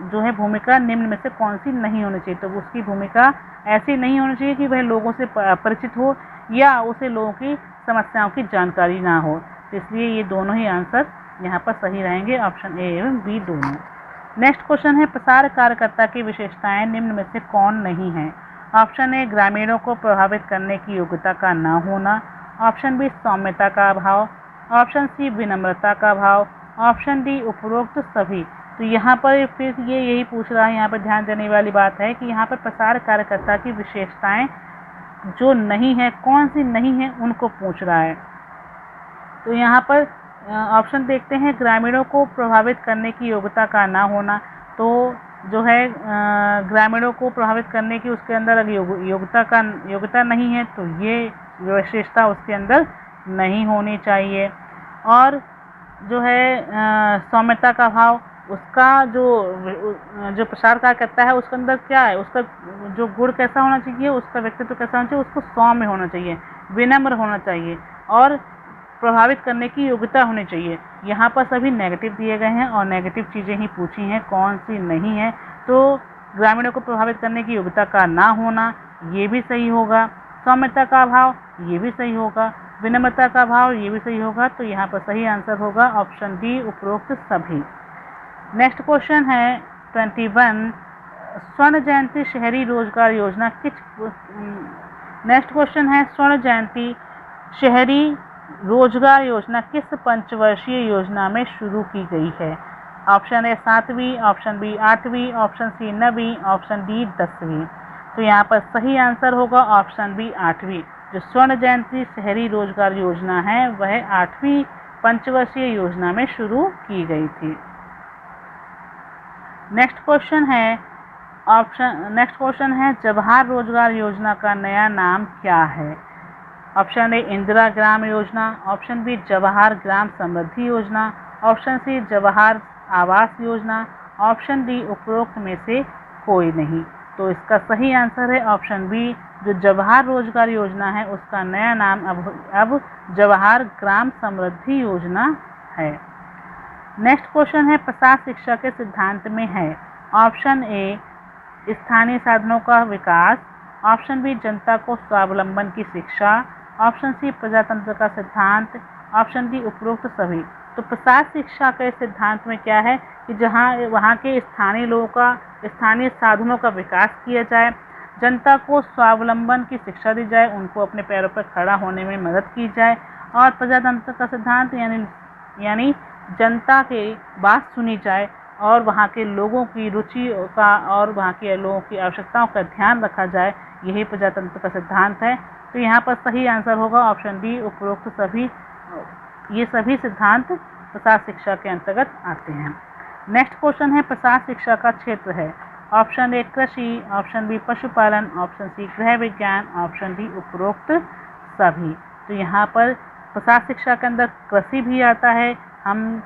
जो है भूमिका निम्न में से कौन सी नहीं होनी चाहिए। तो उसकी भूमिका ऐसी नहीं होनी चाहिए कि वह लोगों से परिचित हो या उसे लोगों की समस्याओं की जानकारी ना हो। तो इसलिए ये दोनों ही आंसर यहाँ पर सही रहेंगे, ऑप्शन ए एवं बी दोनों। नेक्स्ट क्वेश्चन है प्रसार कार्यकर्ता की विशेषताएं निम्न में से कौन नहीं है। ऑप्शन ए ग्रामीणों को प्रभावित करने की योग्यता का न होना, ऑप्शन बी सौम्यता का अभाव, ऑप्शन सी विनम्रता का अभाव, ऑप्शन डी उपरोक्त सभी। तो यहाँ पर फिर ये यही पूछ रहा है, यहाँ पर ध्यान देने वाली बात है कि यहाँ पर प्रसार कार्यकर्ता की विशेषताएं जो नहीं है, कौन सी नहीं है, उनको पूछ रहा है। तो यहाँ पर ऑप्शन देखते हैं, ग्रामीणों को प्रभावित करने की योग्यता का ना होना, तो जो है ग्रामीणों को प्रभावित करने की उसके अंदर योग्यता नहीं है, तो ये विशेषता उसके अंदर नहीं होनी चाहिए। और जो है सौम्यता का भाव, उसका जो प्रसार कार्यकर्ता है उसके अंदर क्या है, उसका जो गुण कैसा होना चाहिए, उसका व्यक्तित्व कैसा होना चाहिए, उसको सौम्य होना चाहिए, विनम्र होना चाहिए और प्रभावित करने की योग्यता होनी चाहिए। यहाँ पर सभी नेगेटिव दिए गए हैं और नेगेटिव चीज़ें ही पूछी हैं, कौन सी नहीं है। तो ग्रामीणों को प्रभावित करने की योग्यता का ना होना, ये भी सही होगा, सौम्यता का अभाव, ये भी सही होगा, विनम्रता का अभाव, ये भी सही होगा। तो यहाँ पर सही आंसर होगा ऑप्शन डी उपरोक्त सभी। नेक्स्ट क्वेश्चन है 21, स्वर्ण जयंती शहरी रोजगार योजना नेक्स्ट क्वेश्चन है स्वर्ण जयंती शहरी रोजगार योजना किस पंचवर्षीय योजना में शुरू की गई है। ऑप्शन ए 7वीं, ऑप्शन बी 8वीं, ऑप्शन सी 9वीं, ऑप्शन डी 10वीं। तो यहाँ पर सही आंसर होगा ऑप्शन बी 8वीं। जो स्वर्ण जयंती शहरी रोजगार योजना है वह 8वीं पंचवर्षीय योजना में शुरू की गई थी। नेक्स्ट क्वेश्चन है जवाहर रोजगार योजना का नया नाम क्या है। ऑप्शन ए इंदिरा ग्राम योजना, ऑप्शन बी जवाहर ग्राम समृद्धि योजना, option C Jawahar Awas Yojana, option D उपरोक्त में से कोई नहीं। तो इसका सही आंसर है ऑप्शन बी, जो जवाहर रोजगार योजना है उसका नया नाम अब जवाहर ग्राम समृद्धि योजना है। नेक्स्ट क्वेश्चन है प्रसार शिक्षा के सिद्धांत में है। ऑप्शन ए स्थानीय साधनों का विकास, ऑप्शन बी जनता को स्वावलंबन की शिक्षा, ऑप्शन सी प्रजातंत्र का सिद्धांत, ऑप्शन डी उपरोक्त सभी। तो प्रसार शिक्षा के सिद्धांत में क्या है कि जहाँ वहाँ के स्थानीय लोगों का स्थानीय साधनों का विकास किया जाए, जनता को स्वावलंबन की शिक्षा दी जाए, उनको अपने पैरों पर खड़ा होने में मदद की जाए, और प्रजातंत्र का सिद्धांत यानी जनता की बात सुनी जाए और वहाँ के लोगों की रुचि का और वहाँ के लोगों की आवश्यकताओं का ध्यान रखा जाए, यही प्रजातंत्र का सिद्धांत है। तो यहाँ पर सही आंसर होगा ऑप्शन डी उपरोक्त सभी। ये सभी सिद्धांत प्रसार शिक्षा के अंतर्गत आते हैं। नेक्स्ट क्वेश्चन है प्रसार शिक्षा का क्षेत्र है। ऑप्शन ए कृषि, ऑप्शन बी पशुपालन, ऑप्शन सी गृह विज्ञान, ऑप्शन डी उपरोक्त सभी। तो यहाँ पर प्रसार शिक्षा के अंदर कृषि भी आता है। हम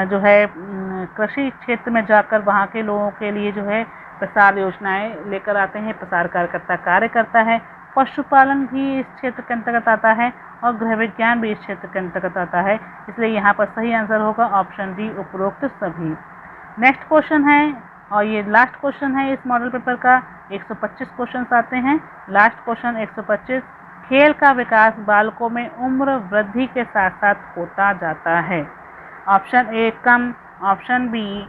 जो है कृषि क्षेत्र में जाकर वहाँ के लोगों के लिए जो है प्रसार योजनाएं लेकर आते हैं, प्रसार कार्यकर्ता कार्य करता है। पशुपालन भी इस क्षेत्र के अंतर्गत आता है और गृह विज्ञान भी इस क्षेत्र के अंतर्गत आता है, इसलिए यहाँ पर सही आंसर होगा ऑप्शन डी उपरोक्त सभी। नेक्स्ट क्वेश्चन है और ये लास्ट क्वेश्चन है इस मॉडल पेपर का। 125 क्वेश्चन आते हैं। लास्ट क्वेश्चन 125, खेल का विकास बालकों में उम्र वृद्धि के साथ साथ होता जाता है। ऑप्शन ए कम, ऑप्शन बी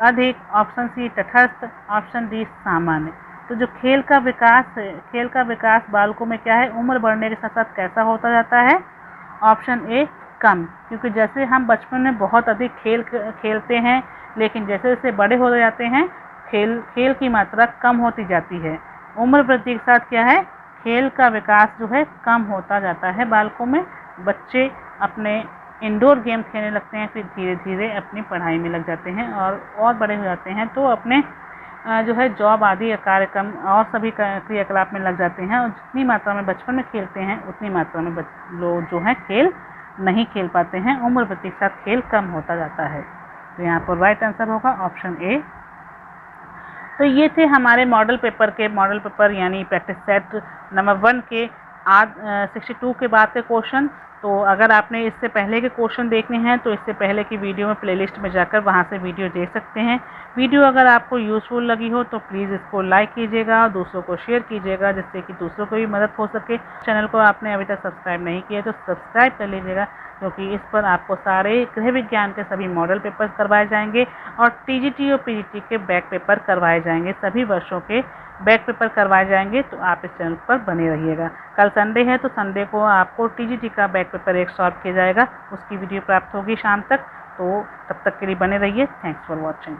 अधिक, ऑप्शन सी तटस्थ, ऑप्शन डी सामान्य। तो जो खेल का विकास बालकों में क्या है, उम्र बढ़ने के साथ साथ कैसा होता जाता है? ऑप्शन ए कम, क्योंकि जैसे हम बचपन में बहुत अधिक खेलते हैं, लेकिन जैसे जैसे बड़े हो जाते हैं खेल की मात्रा कम होती जाती है। उम्र वृद्धि के साथ क्या है, खेल का विकास जो है कम होता जाता है बालकों में। बच्चे अपने इंडोर गेम खेलने लगते हैं, फिर धीरे धीरे अपनी पढ़ाई में लग जाते हैं और बड़े हो जाते हैं तो अपने जो है जॉब आदि कार्यक्रम और सभी क्रियाकलाप में लग जाते हैं। और जितनी मात्रा में बचपन में खेलते हैं उतनी मात्रा में लोग जो है खेल नहीं खेल पाते हैं। उम्र वृद्धि के साथ खेल कम होता जाता है। तो यहाँ पर राइट आंसर होगा ऑप्शन ए। तो ये थे हमारे मॉडल पेपर यानी प्रैक्टिस सेट नंबर 1 के 62 के बाद के क्वेश्चन। तो अगर आपने इससे पहले के क्वेश्चन देखने हैं तो इससे पहले की वीडियो में प्लेलिस्ट में जाकर वहां से वीडियो देख सकते हैं। वीडियो अगर आपको यूजफुल लगी हो तो प्लीज़ इसको लाइक कीजिएगा और दूसरों को शेयर कीजिएगा, जिससे कि दूसरों को भी मदद हो सके। चैनल को आपने अभी तक सब्सक्राइब नहीं किया तो सब्सक्राइब कर लीजिएगा, क्योंकि इस पर आपको सारे गृह विज्ञान के सभी मॉडल पेपर करवाए जाएंगे और टीजीटी और पीजीटी के बैक पेपर करवाए जाएंगे। सभी वर्षों के बैक पेपर करवाए जाएंगे, तो आप इस चैनल पर बने रहिएगा। कल संडे है तो संडे को आपको टीजीटी का बैक पेपर 1 सॉल्व किया जाएगा, उसकी वीडियो प्राप्त होगी शाम तक। तो तब तक के लिए बने रहिए। Thanks for watching.